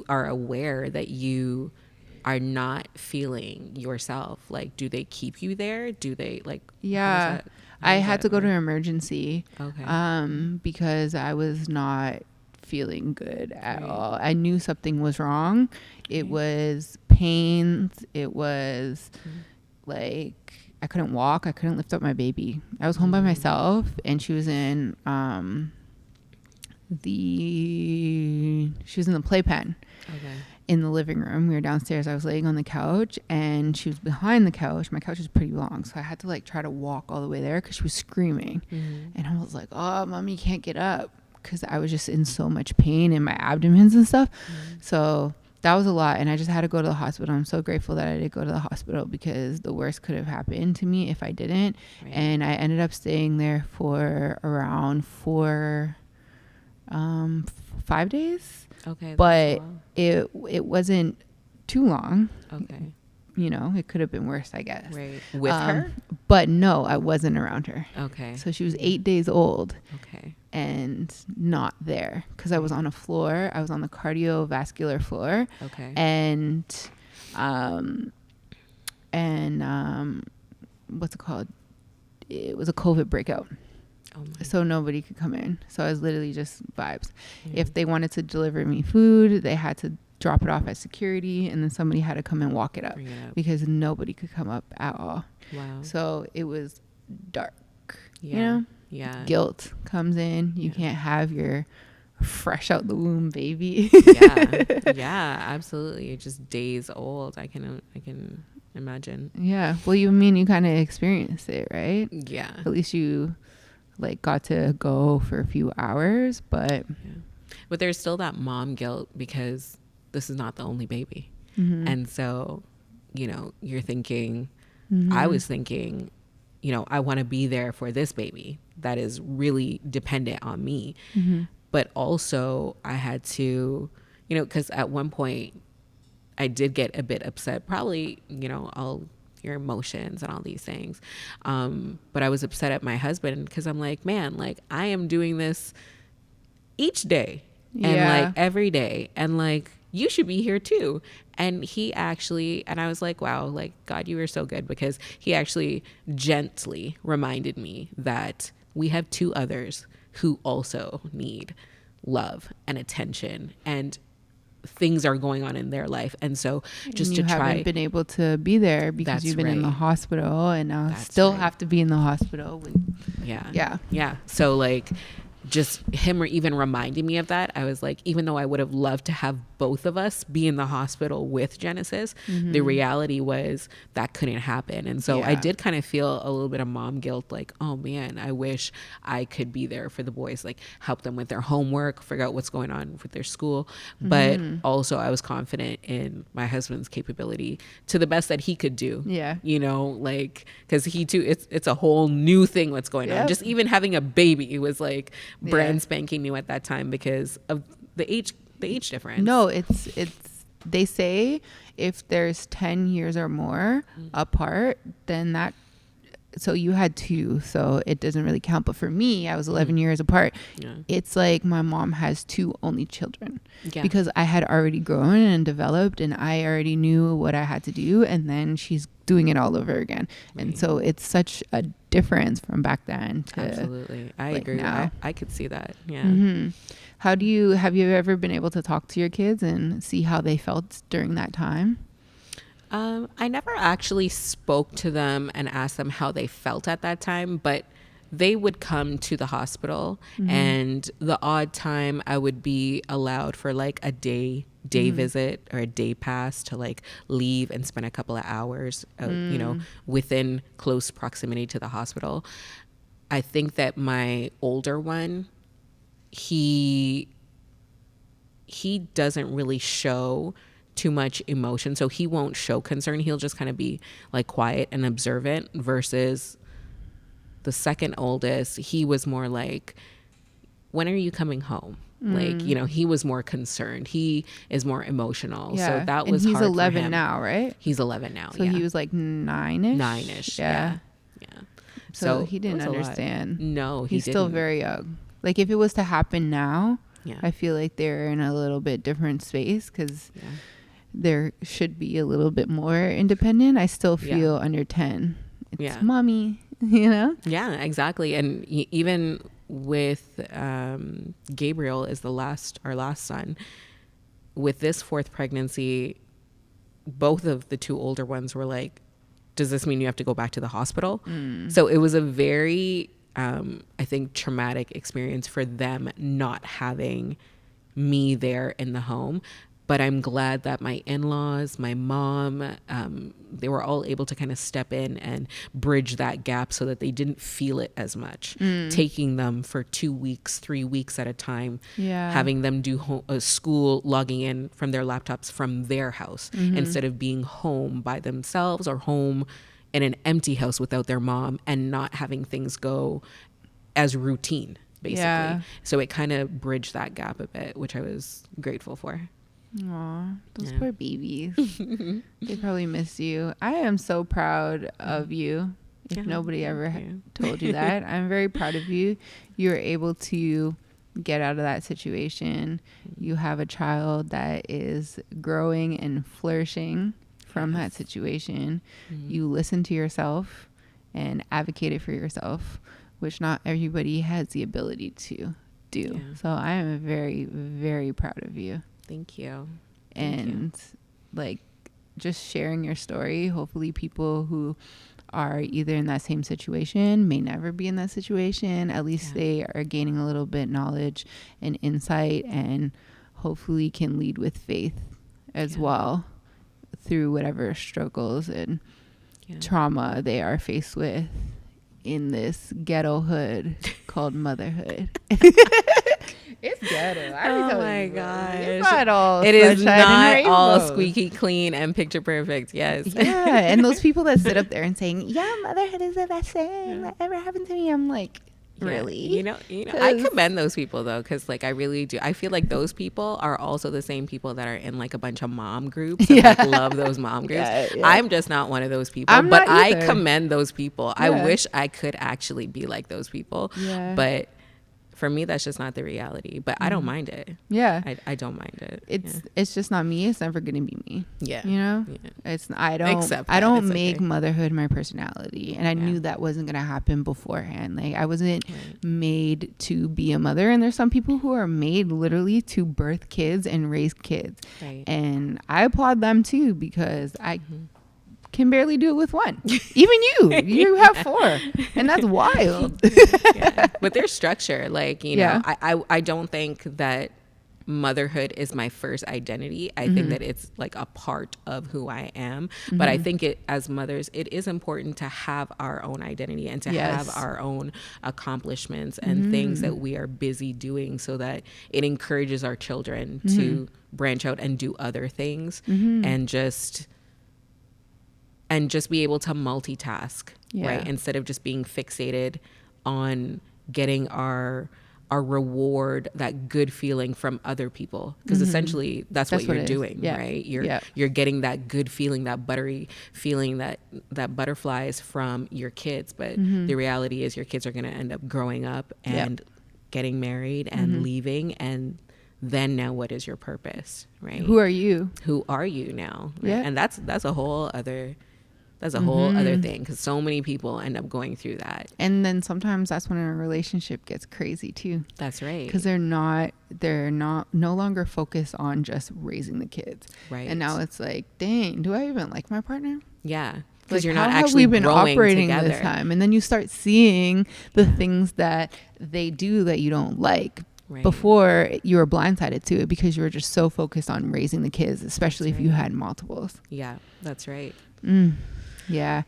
are aware that you are not feeling yourself, like do they keep you there? Do they like I had to go to emergency okay because I was not feeling good at all. I knew something was wrong. It was pains. It was like I couldn't walk. I couldn't lift up my baby. I was home by myself, and she was in the playpen. Okay. In the living room. We were downstairs. I was laying on the couch and she was behind the couch. My couch is pretty long, so I had to like try to walk all the way there because she was screaming. And I was like, oh, mommy, can't get up, because I was just in so much pain in my abdomens and stuff. So that was a lot, and I just had to go to the hospital. I'm so grateful that I did go to the hospital, because the worst could have happened to me if I didn't. And I ended up staying there for around 5 days. Okay. But it wasn't too long. Okay. You know, it could have been worse, I guess. Right. With her? But no, I wasn't around her. Okay. So she was 8 days old. Okay. And not there, because I was on a floor. I was on the cardiovascular floor. Okay. And what's it called? It was a COVID breakout. So nobody could come in. So I was literally just vibes. If they wanted to deliver me food, they had to drop it off at security, and then somebody had to come and walk it up, because nobody could come up at all. Wow. So it was dark. You know? Yeah. Guilt comes in. You can't have your fresh out the womb baby. Yeah, absolutely. You're just days old. I can imagine. Yeah. Well, you kind of experienced it, right? Yeah. At least you like got to go for a few hours, but there's still that mom guilt, because this is not the only baby. And so, you know, you're thinking, I was thinking, you know, I want to be there for this baby that is really dependent on me. But also I had to, you know, because at one point I did get a bit upset, probably, you know, all your emotions and all these things. But I was upset at my husband, because I'm like, man, like I am doing this each day and like every day, and like you should be here too. And he actually, and I was like, wow, like God, you are so good, because he actually gently reminded me that we have 2 others who also need love and attention, and things are going on in their life. And so just you haven't been able to be there because you've been in the hospital, and now still have to be in the hospital. Yeah. So like just him even reminding me of that, I was like, even though I would have loved to have both of us be in the hospital with Genesis, the reality was that couldn't happen. And so I did kind of feel a little bit of mom guilt, like, oh man, I wish I could be there for the boys, like help them with their homework, figure out what's going on with their school. But also I was confident in my husband's capability to the best that he could do. Yeah. You know, like, because he too, it's a whole new thing what's going on. Just even having a baby, it was like brand spanking new at that time because of the age difference. No, it's they say if there's 10 years or more apart, then that, so you had 2, so it doesn't really count. But for me, I was 11 years apart. It's like my mom has 2 only children because I had already grown and developed and I already knew what I had to do, and then she's doing it all over again. And so it's such a difference from back then to absolutely. I like agree. now. I could see that. Yeah. Have you ever been able to talk to your kids and see how they felt during that time? I never actually spoke to them and asked them how they felt at that time, but they would come to the hospital and the odd time I would be allowed for like a day visit or a day pass to like leave and spend a couple of hours, you know, within close proximity to the hospital. I think that my older one, he doesn't really show too much emotion, so he won't show concern. He'll just kind of be like quiet and observant, versus the second oldest, he was more like, when are you coming home? Like, you know, he was more concerned. He is more emotional. So that was hard. He's 11 for him. now, right? He's 11 now. So he was like 9ish. 9ish. Yeah. So he didn't understand. No, he's still very young. Like if it was to happen now, I feel like they're in a little bit different space because there should be a little bit more independent. I still feel under 10. It's mommy, you know? Yeah, exactly. And even with Gabriel is our last son. With this 4th pregnancy, both of the 2 older ones were like, does this mean you have to go back to the hospital? So it was a very, I think, traumatic experience for them not having me there in the home. But I'm glad that my in-laws, my mom, they were all able to kind of step in and bridge that gap so that they didn't feel it as much. Taking them for 2 weeks, 3 weeks at a time, having them do school, logging in from their laptops from their house instead of being home by themselves or home in an empty house without their mom and not having things go as routine, basically. So it kind of bridged that gap a bit, which I was grateful for. Aw, those poor babies. They probably miss you. I am so proud of you. If nobody ever told you that, I'm very proud of you. You were able to get out of that situation. You have a child that is growing and flourishing from that situation. You listen to yourself and advocated for yourself, which not everybody has the ability to do. So I am very, very proud of you. Thank you. And like just sharing your story, hopefully people who are either in that same situation may never be in that situation. At least they are gaining a little bit knowledge and insight, and hopefully can lead with faith as well through whatever struggles and trauma they are faced with in this ghetto hood called motherhood. It's ghetto. Oh my gosh. It's not all it is not all rainbows. squeaky clean and picture perfect. Yes. Yeah. And those people that sit up there and saying, yeah, motherhood is the best thing that ever happened to me. I'm like, really? You know, I commend those people though, because like I really do. I feel like those people are also the same people that are in like a bunch of mom groups and like love those mom groups. I'm just not one of those people, but I commend those people. I wish I could actually be like those people, but for me, that's just not the reality. But I don't mind it. Yeah, I don't mind it. It's just not me. It's never gonna be me. Yeah, you know. Yeah. It's I don't make motherhood my personality, and I knew that wasn't gonna happen beforehand. Like I wasn't made to be a mother, and there's some people who are made literally to birth kids and raise kids, and I applaud them too because I can barely do it with one. Even you have 4, and that's wild. Yeah. But there's structure. Like, you know, I don't think that motherhood is my first identity. I think that it's like a part of who I am. But I think as mothers, it is important to have our own identity and to have our own accomplishments and things that we are busy doing, so that it encourages our children to branch out and do other things and just be able to multitask, right? Instead of just being fixated on getting our reward, that good feeling from other people, because essentially that's what you're doing, right? You're getting that good feeling, that buttery feeling, that butterflies from your kids, but the reality is your kids are going to end up growing up and getting married and leaving, and then now what is your purpose, right? Who are you now, right? And that's a whole other other thing, because so many people end up going through that. And then sometimes that's when a relationship gets crazy too. That's right. Because they're no longer focused on just raising the kids. Right. And now it's like, dang, do I even like my partner? Yeah. Because Like, you're how not have actually we been growing operating together. this time? And then you start seeing the things that they do that you don't like. Right. Before, you were blindsided to it because you were just so focused on raising the kids, especially if you had multiples. Yeah, that's right. Yeah,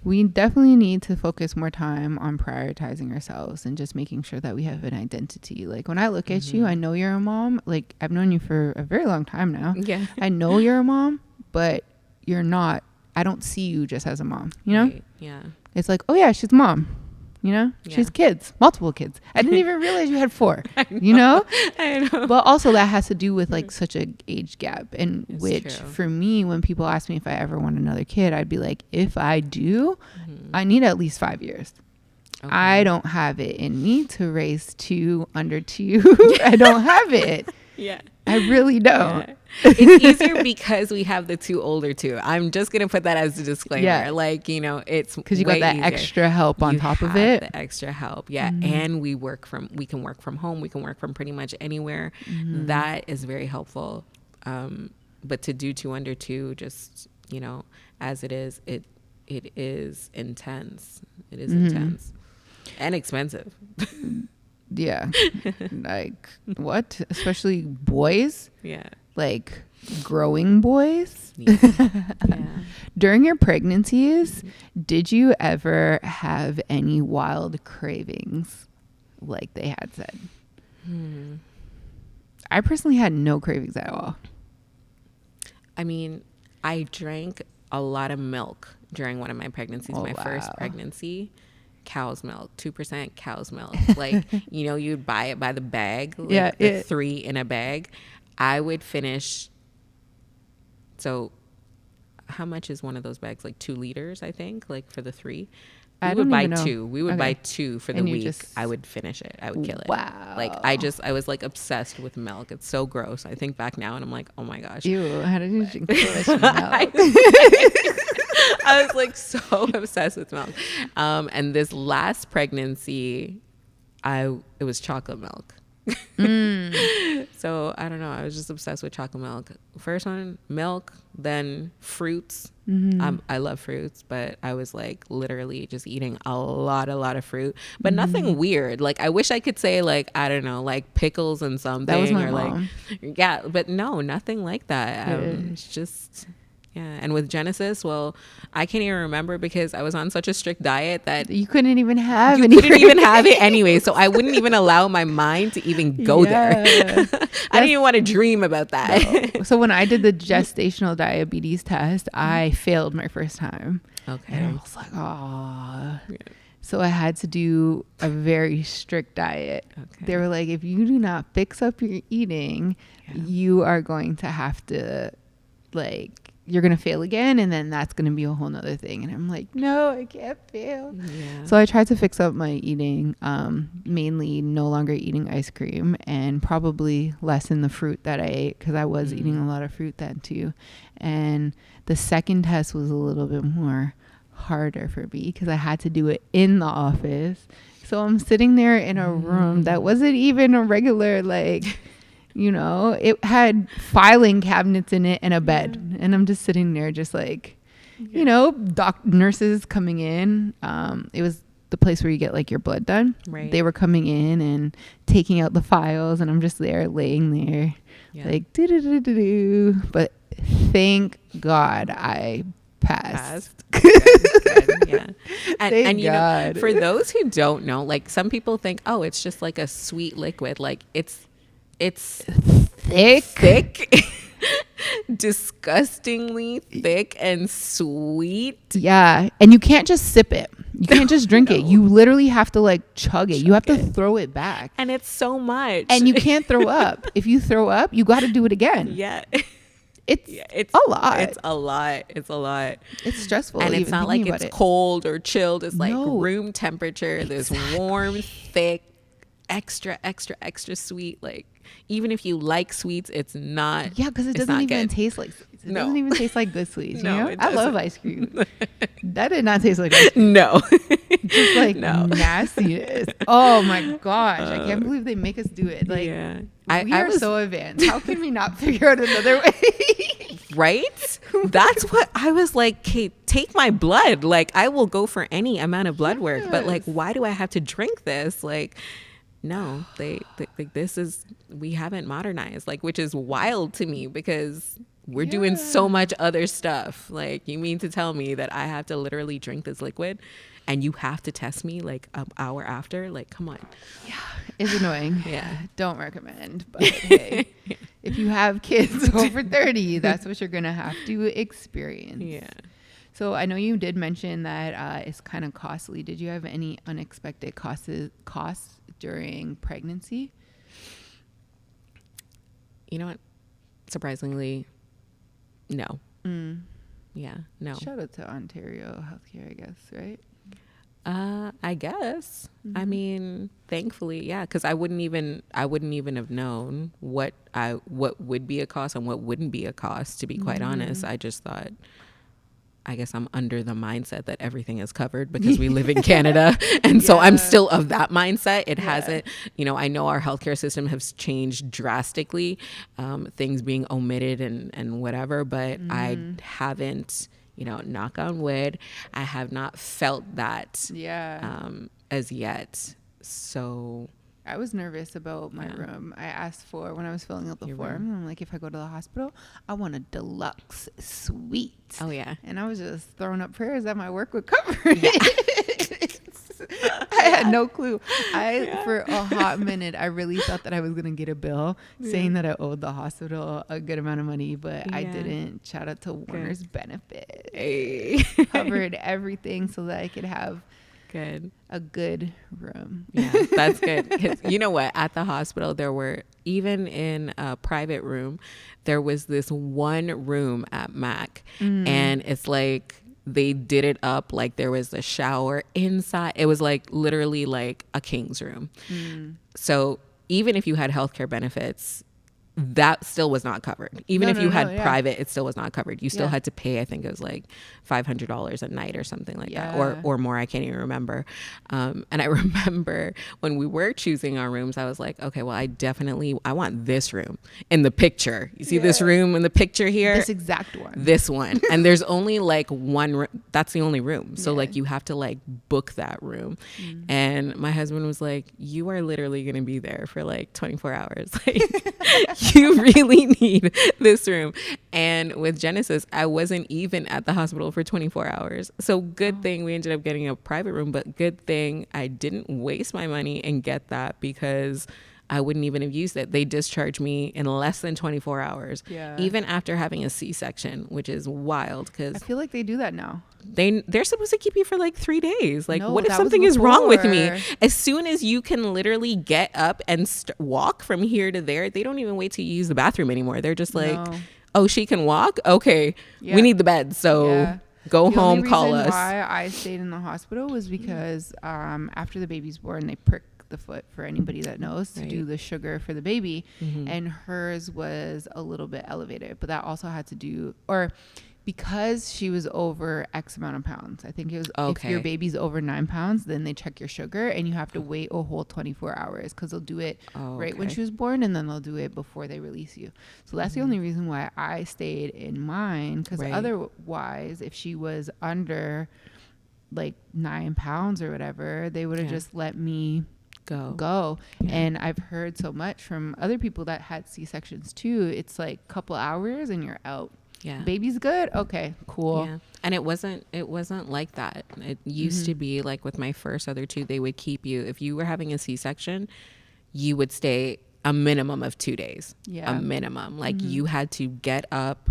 we definitely need to focus more time on prioritizing ourselves and just making sure that we have an identity. Like, when I look at you, I know you're a mom. Like, I've known you for a very long time now. Yeah. I know you're a mom, but you're not. I don't see you just as a mom, you know? Right. Yeah. It's like, oh yeah, she's mom. You know, Yeah. she's kids, multiple kids. I didn't even realize you had 4, you know? I know. But also that has to do with like such a age gap, and It's which true. for me, when people ask me if I ever want another kid, I'd be like, if I do, I need at least 5 years. Okay. I don't have it in me to raise 2 under 2. I don't have it. Yeah. I really don't. Yeah. It's easier because we have the 2 older too. I'm just going to put that as a disclaimer. Yeah. Like, you know, it's Because you got that easier. extra help on You top of have it. the extra help. Yeah. And we can work from home. We can work from pretty much anywhere. That is very helpful. But to do 2 under 2, just, you know, as it is, it is intense. It is intense and expensive. Yeah. Like, what? Especially boys? Yeah. Like, growing boys? Yeah. Yeah. During your pregnancies, did you ever have any wild cravings, like they had said? I personally had no cravings at all. I mean, I drank a lot of milk during one of my pregnancies, my first pregnancy. Cow's milk, 2% cow's milk. Like, you know, you'd buy it by the bag, like the 3 in a bag. I would finish. So how much is one of those bags? Like 2 liters, I think, like for the 3. We would buy 2. We would buy 2 for the week. I would finish it. I would kill it. Wow. Like, I was like obsessed with milk. It's so gross. I think back now and I'm like, oh my gosh. Ew, how did you drink so much milk? I was like so obsessed with milk. And this last pregnancy, it was chocolate milk. So I don't know. I was just obsessed with chocolate milk. First one, milk, then fruits. I love fruits, but I was like literally just eating a lot of fruit, but nothing weird. Like, I wish I could say like, I don't know, like pickles and something. That was my or mom. Like, yeah, but no, nothing like that. It's just. Yeah, and with Genesis, well, I can't even remember because I was on such a strict diet that You couldn't even have you any. couldn't even have it anyway. So I wouldn't even allow my mind to even go there. I didn't even want to dream about that. No. So when I did the gestational diabetes test, I failed my first time. Okay. And I was like, oh. Yeah. So I had to do a very strict diet. Okay. They were like, if you do not fix up your eating, you are going to have to, like, you're going to fail again, and then that's going to be a whole nother thing. And I'm like, no, I can't fail. Yeah. So I tried to fix up my eating, mainly no longer eating ice cream and probably lessen the fruit that I ate, because I was eating a lot of fruit then too. And the second test was a little bit more harder for me because I had to do it in the office. So I'm sitting there in a room that wasn't even a regular, like, you know, it had filing cabinets in it and a bed. And I'm just sitting there just like, you know, nurses coming in. It was the place where you get like your blood done. Right. They were coming in and taking out the files, and I'm just there laying there, like do. But thank God I passed. Good. Yeah. And you God. know, for those who don't know, like some people think, oh, it's just like a sweet liquid. Like it's thick. Disgustingly thick and sweet. Yeah, and you can't just sip it. You can't just drink it. You literally have to like chug it. You have to throw it back. And it's so much. And you can't throw up. If you throw up, you got to do it again. Yeah. It's a lot. It's a lot. It's stressful. And it's not like it's cold or chilled. It's like room temperature. This warm, thick, extra sweet. Like, even if you like sweets, it's not. Yeah, because it doesn't even taste like sweets. It doesn't even taste like good sweets. No, you know? I love ice cream. That did not taste like ice cream. No. Just like nastiness. Oh my gosh. I can't believe they make us do it. Like, we are so advanced. How can we not figure out another way? Right? That's what I was like, Kate, take my blood. Like, I will go for any amount of blood work. But like, why do I have to drink this? Like, no, this is, we haven't modernized, like, which is wild to me because we're doing so much other stuff. Like, you mean to tell me that I have to literally drink this liquid and you have to test me like an hour after? Like, come on. Yeah, it's annoying. Yeah. Don't recommend. But hey, if you have kids over 30, that's what you're going to have to experience. Yeah. So I know you did mention that it's kind of costly. Did you have any unexpected costs during pregnancy? You know what? Surprisingly, no. Yeah, no. Shout out to Ontario healthcare, I guess, right? I guess. I mean, thankfully, yeah, because I wouldn't even have known what would be a cost and what wouldn't be a cost. To be quite honest, I just thought, I guess I'm under the mindset that everything is covered because we live in Canada. And so I'm still of that mindset. It hasn't, you know, I know our healthcare system has changed drastically, things being omitted and whatever, but I haven't, you know, knock on wood, I have not felt that as yet. So I was nervous about my room. I asked for, when I was filling out the form, I'm like, if I go to the hospital, I want a deluxe suite. Oh, yeah. And I was just throwing up prayers that my work would cover it. I had no clue. For a hot minute, I really thought that I was going to get a bill saying that I owed the hospital a good amount of money, but I didn't. Shout out to Warner's Benefit. Hey. Covered everything so that I could have a good room. Yeah, that's good. 'Cause you know what? At the hospital, there were, even in a private room, there was this one room at MAC, and it's like they did it up like there was a shower inside. It was like literally like a king's room. So even if you had healthcare benefits, that still was not covered. Even if you had private, it still was not covered. You still had to pay, I think it was like $500 a night or something like that, or more. I can't even remember. And I remember when we were choosing our rooms, I was like, okay, well, I want this room in the picture. You see this room in the picture here? This exact one. This one. And there's only like one, that's the only room. So like you have to like book that room. And my husband was like, you are literally going to be there for like 24 hours. Like, you really need this room. And with Genesis, I wasn't even at the hospital for 24 hours. So good thing we ended up getting a private room, but good thing I didn't waste my money and get that because I wouldn't even have used it. They discharged me in less than 24 hours, even after having a C-section, which is wild because I feel like they do that now. They're supposed to keep you for like 3 days. Like, what if something is wrong with me? As soon as you can literally get up and walk from here to there, they don't even wait till you use the bathroom anymore. They're just like, oh, she can walk? Okay, we need the bed. So go home, call us. Why I stayed in the hospital was because after the baby's born, they prick the foot, for anybody that knows, to do the sugar for the baby. And hers was a little bit elevated, but that also had to do, or because she was over X amount of pounds. I think it was if Okay. your baby's over 9 pounds, then they check your sugar and you have to wait a whole 24 hours because they'll do it right when Okay. she was born and then they'll do it before they release you. So that's the only reason why I stayed in mine, because Right. otherwise, if she was under like 9 pounds or whatever, they would have Yeah. just let me go. Yeah. And I've heard so much from other people that had C-sections too. It's like a couple hours and you're out. Yeah. Baby's good. Okay, cool. Yeah. And it wasn't like that. It used to be like with my first other two, they would keep you, if you were having a C-section, you would stay a minimum of 2 days. Yeah. A minimum. Like you had to get up,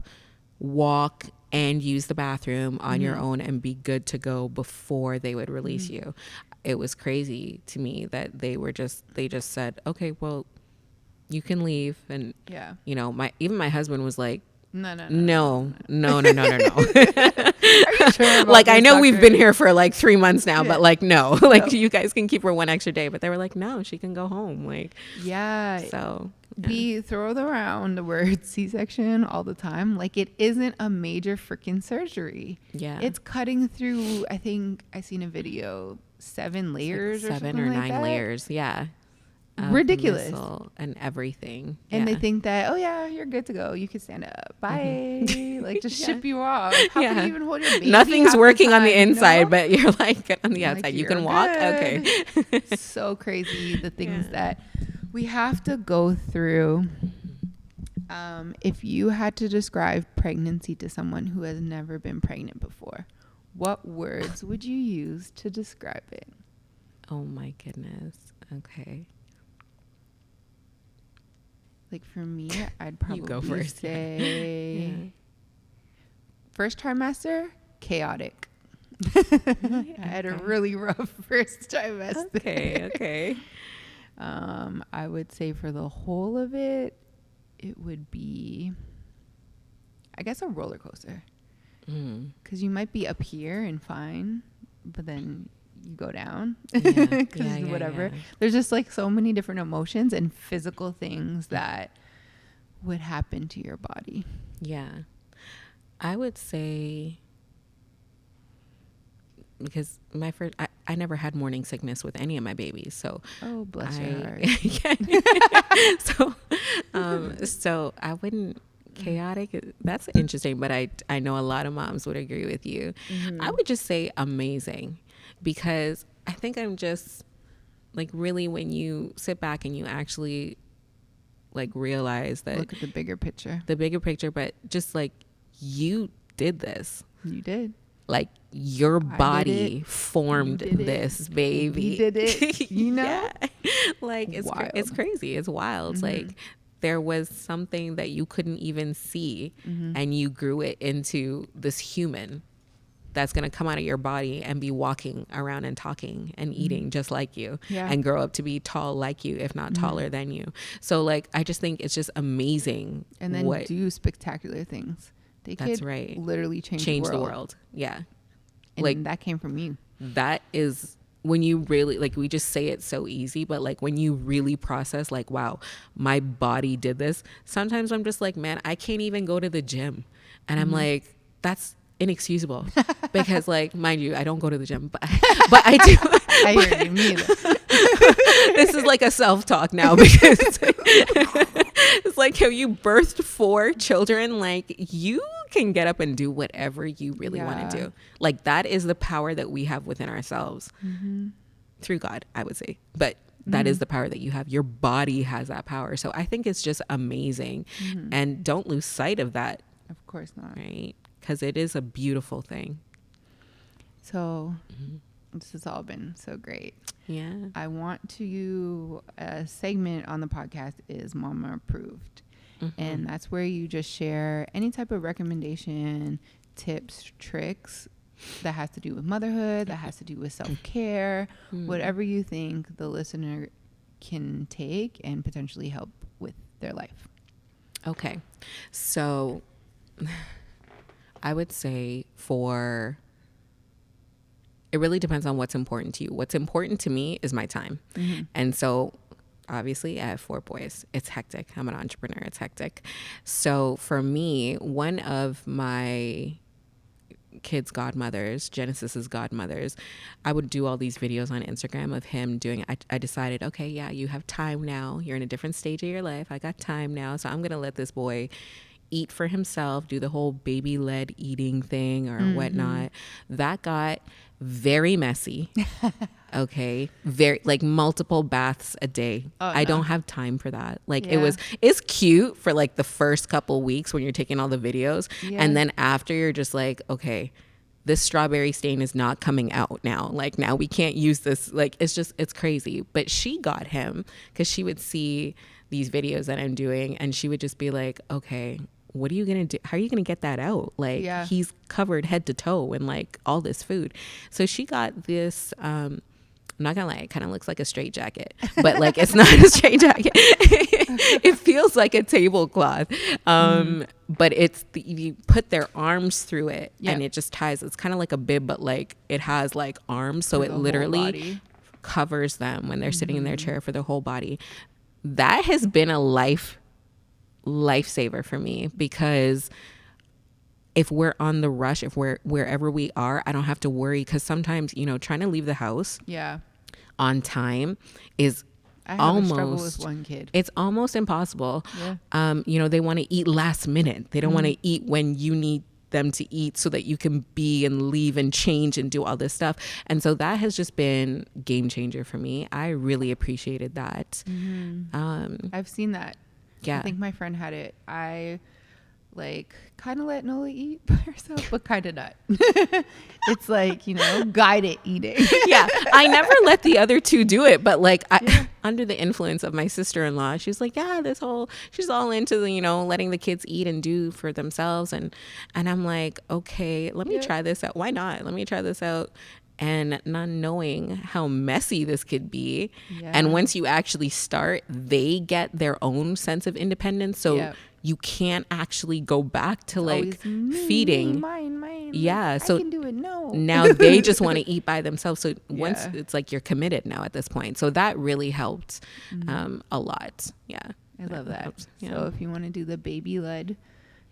walk, and use the bathroom on your own and be good to go before they would release you. It was crazy to me that they just said, okay, well, you can leave. And Yeah. you know, even my husband was like, No. no. Are you sure about Like, I this, know we've doctor? been here for like 3 months now, Yeah. but like, no, like you guys can keep her one extra day. But they were like, no, she can go home. Like, Yeah. so yeah. We throw around the word C-section all the time. Like it isn't a major freaking surgery. Yeah. It's cutting through, I think I seen a video, 7 layers or 7 something or like 9 that. layers. Yeah. Ridiculous. Missile and everything. And Yeah. they think that, oh yeah, you're good to go. You can stand up. Bye. Like just Yeah. ship you off. How can you even hold your baby? Nothing's half the working on the time, you inside, know? but you're like on the Like, outside. You you're can walk. good. Okay. So crazy the things Yeah. that we have to go through. If you had to describe pregnancy to someone who has never been pregnant before, what words would you use to describe it? Oh my goodness. Okay. Like for me, I'd You go probably first. say Yeah. first trimester, chaotic. Really? I had a Okay. really rough first trimester. Okay. I would say for the whole of it, it would be, I guess, a roller coaster. Mm. Because you might be up here and fine, but then you go down. Yeah. 'Cause Yeah, whatever. yeah. There's just like so many different emotions and physical things that would happen to your body. Yeah. I would say, because my first, I never had morning sickness with any of my babies. So Oh, bless your heart. so I wouldn't, chaotic, that's interesting, but I know a lot of moms would agree with you. I would just say amazing, because I think I'm just like, really, when you sit back and you actually like realize that Look at the bigger picture. but just like, you did this. You did. Like, your did body it. formed You did it. this baby. You did it. You know? Yeah. Like, it's Wild. crazy. It's wild. Like, there was something that you couldn't even see, and you grew it into this human that's going to come out of your body and be walking around and talking and eating just like you, Yeah. and grow up to be tall like you, if not taller than you. So like, I just think it's just amazing. And then what do spectacular things. They That's could right. literally change the world. Yeah. And Like, that came from you. that is when you really, like, we just say it so easy, but like, when you really process, like, wow, my body did this. Sometimes I'm just like, man, I can't even go to the gym. And I'm like, that's inexcusable. Because like, mind you, I don't go to the gym, but I do. I hear you. Me either. This is like a self-talk now, because it's like, have you birthed 4 children? Like, you can get up and do whatever you really want to Yeah. do. Like, that is the power that we have within ourselves, through God, I would say. But that is the power that you have. Your body has that power. So I think it's just amazing. And don't lose sight of that, Of course not. right? Because it is a beautiful thing. So this has all been so great. Yeah. I want to, a segment on the podcast is Momma Approved. And that's where you just share any type of recommendation, tips, tricks that has to do with motherhood, that has to do with self-care, whatever you think the listener can take and potentially help with their life. Okay. So I would say, it really depends on what's important to you. What's important to me is my time. And so obviously I have 4 boys. It's hectic. I'm an entrepreneur. It's hectic. So for me, one of my kids' godmothers, Genesis's godmothers, I would do all these videos on Instagram of him doing. I decided, okay, yeah, you have time now. You're in a different stage of your life. I got time now, so I'm gonna let this boy eat for himself, do the whole baby-led eating thing or whatnot. That got very messy. Okay, very, like, multiple baths a day. I don't have time for that. Like, it's cute for like the first couple weeks when you're taking all the videos, and then after you're just like, okay, this strawberry stain is not coming out now. Like, now we can't use this. Like, it's crazy. But she got him because she would see these videos that I'm doing, and she would just be like, okay, what are you gonna do? How are you gonna get that out? Like, he's covered head to toe in like all this food. So she got this, I'm not gonna lie, it kind of looks like a straight jacket, but like, it's not a straight jacket. It feels like a tablecloth. But you put their arms through it, and it just ties. It's kind of like a bib, but like it has like arms, so it literally covers them when they're sitting in their chair for their whole body. That has been a lifesaver for me, because if we're on the rush, if we're wherever we are, I don't have to worry, because sometimes, trying to leave the house on time is struggle with one kid. It's almost impossible. They want to eat last minute. They don't want to eat when you need them to eat, so that you can be and leave and change and do all this stuff. And so that has just been game changer for me. I really appreciated that. I've seen that. I think my friend had it. I like kind of let Nola eat by herself, but kind of not. It's like, guided eating. I never let the other two do it, but like under the influence of my sister-in-law, she's like, she's all into the, letting the kids eat and do for themselves. And I'm like, okay, let me try this out. Why not? Let me try this out. And not knowing how messy this could be. And once you actually start, they get their own sense of independence. So you can't actually go back to like feeding. Mine. Yeah. So I can do it. No. Now they just want to eat by themselves. So once it's like you're committed now at this point. So that really helped a lot. Yeah. I love that. So if you want to do the baby-led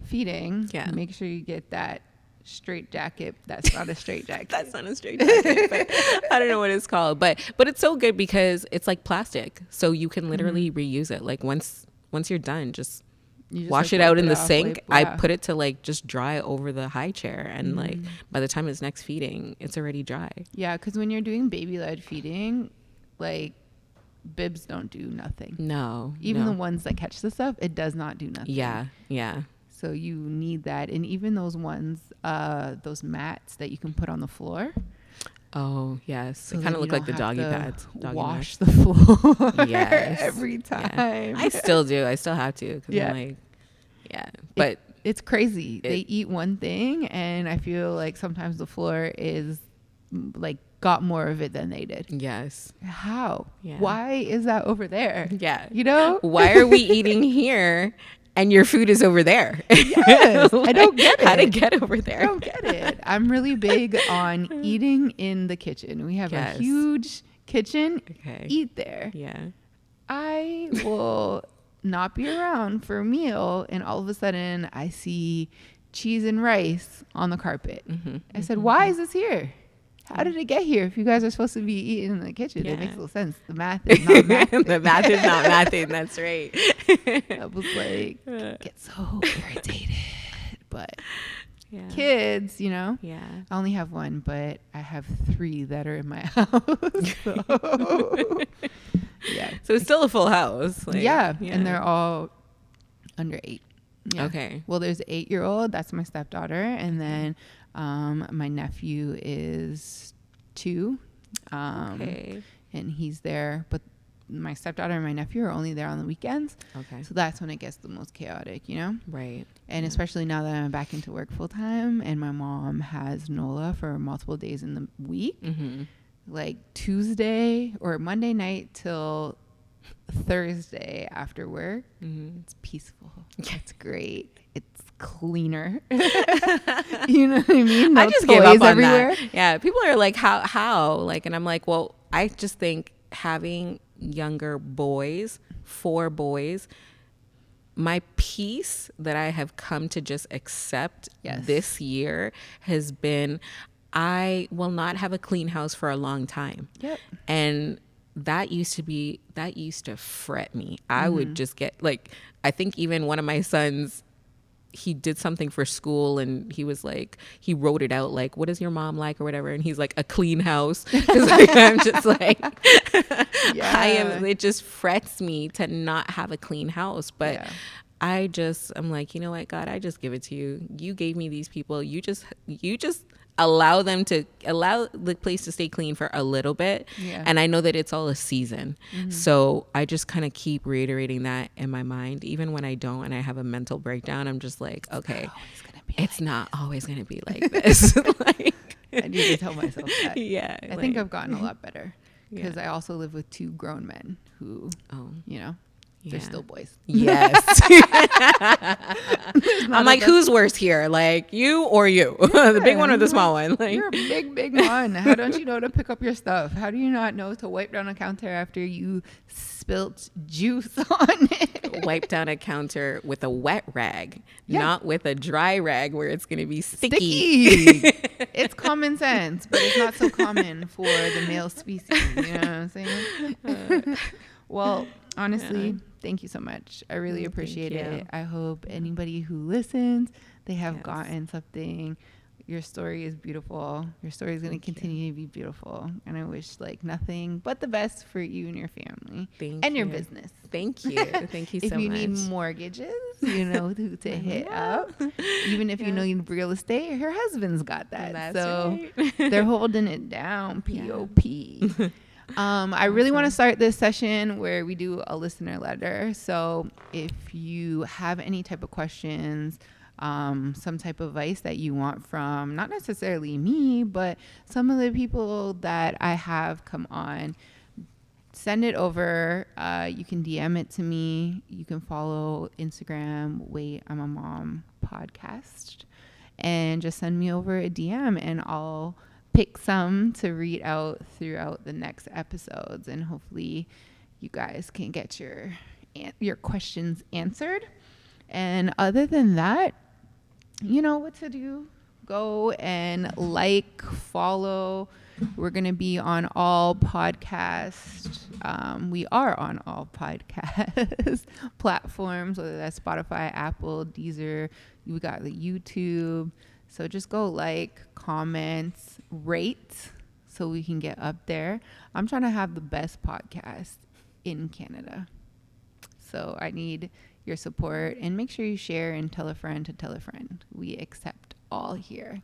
feeding, make sure you get that straight jacket. That's not a straight jacket. That's not a straight jacket, but I don't know what it's called, but it's so good because it's like plastic, so you can literally reuse it. Like once you're done, just wash it out in the sink. I put it to like just dry over the high chair, and like by the time it's next feeding, it's already dry. Because when you're doing baby-led feeding, like, bibs don't do nothing. No, even the ones that catch the stuff, it does not do nothing. Yeah. So you need that. And even those ones, those mats that you can put on the floor. Oh, yes. So they kind of look like the doggy pads. Wash the floor every time. Yeah. I still do. I still have to. Cause I'm like, but it's crazy. They eat one thing, and I feel like sometimes the floor is like got more of it than they did. Yes. How? Yeah. Why is that over there? Yeah. Why are we eating here? And your food is over there. Yes. I don't get it. How to get over there. I don't get it. I'm really big on eating in the kitchen. We have a huge kitchen. Okay. Eat there. Yeah. I will not be around for a meal, and all of a sudden I see cheese and rice on the carpet. I said, why is this here? How did it get here if you guys are supposed to be eating in the kitchen? It makes no sense. The math is not mathing. The math is not mathing. That's right. I was like, get so irritated. But kids, I only have one, but I have 3 that are in my house. So it's still a full house. Like, and they're all under 8. Okay. Well, there's an 8-year-old. That's my stepdaughter. And then my nephew is 2. And he's there. But my stepdaughter and my nephew are only there on the weekends. Okay. So that's when it gets the most chaotic, Right. And especially now that I'm back into work full time, and my mom has Nola for multiple days in the week. Like Tuesday or Monday night till Thursday after work, it's peaceful. It's great. It's cleaner. You know what I mean? No, I just gave up on everywhere. That. Yeah, people are like, how? Like, and I'm like, well, I just think having younger boys, 4 boys, my peace that I have come to just accept this year has been, I will not have a clean house for a long time. Yep. And that used to fret me. I would just get like, I think even one of my sons, he did something for school and he was like, he wrote it out like, what is your mom like or whatever, and he's like, a clean house. Because like, I'm just like, it just frets me to not have a clean house. But I'm like, you know what, God, I just give it to you. You gave me these people. You just allow the place to stay clean for a little bit. And I know that it's all a season. So I just kind of keep reiterating that in my mind. Even when I don't and I have a mental breakdown, I'm just like, okay, it's not always going to be like this. Like, I need to tell myself that. Yeah. I think I've gotten a lot better because I also live with 2 grown men who, you know, they're still boys. Yes. I'm like, who's worse here? Like, you or you? The big one or the small one? Like, you're a big one. How don't you know to pick up your stuff? How do you not know to wipe down a counter after you spilt juice on it? Wipe down a counter with a wet rag, not with a dry rag where it's going to be sticky. It's common sense, but it's not so common for the male species. You know what I'm saying? Well, honestly, thank you so much. I really appreciate it. I hope anybody who listens, they have gotten something. Your story is beautiful. Your story is going to continue to be beautiful. And I wish like nothing but the best for you and your family and your business. Thank you. Thank you so much. If you need mortgages, you know who to hit up. Even if you know you need real estate, her husband's got that. That's so right. they're holding it down. P.O.P. I really want to start this session where we do a listener letter. So if you have any type of questions, some type of advice that you want from not necessarily me, but some of the people that I have come on, send it over. You can DM it to me. You can follow Instagram, Wait, I'm a Mom podcast, and just send me over a DM and I'll pick some to read out throughout the next episodes, and hopefully you guys can get your questions answered. And other than that, you know what to do. Go and like, follow. We're going to be on all podcasts. We are on all podcast platforms, whether that's Spotify, Apple, Deezer. We got the YouTube. So just go like, comment, rate so we can get up there. I'm trying to have the best podcast in Canada. So I need your support, and make sure you share and tell a friend to tell a friend. We accept all here.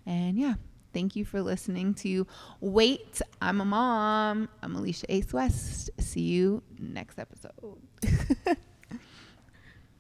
And yeah, thank you for listening to Wait, I'm a Mom. I'm Alicia Ace West. See you next episode.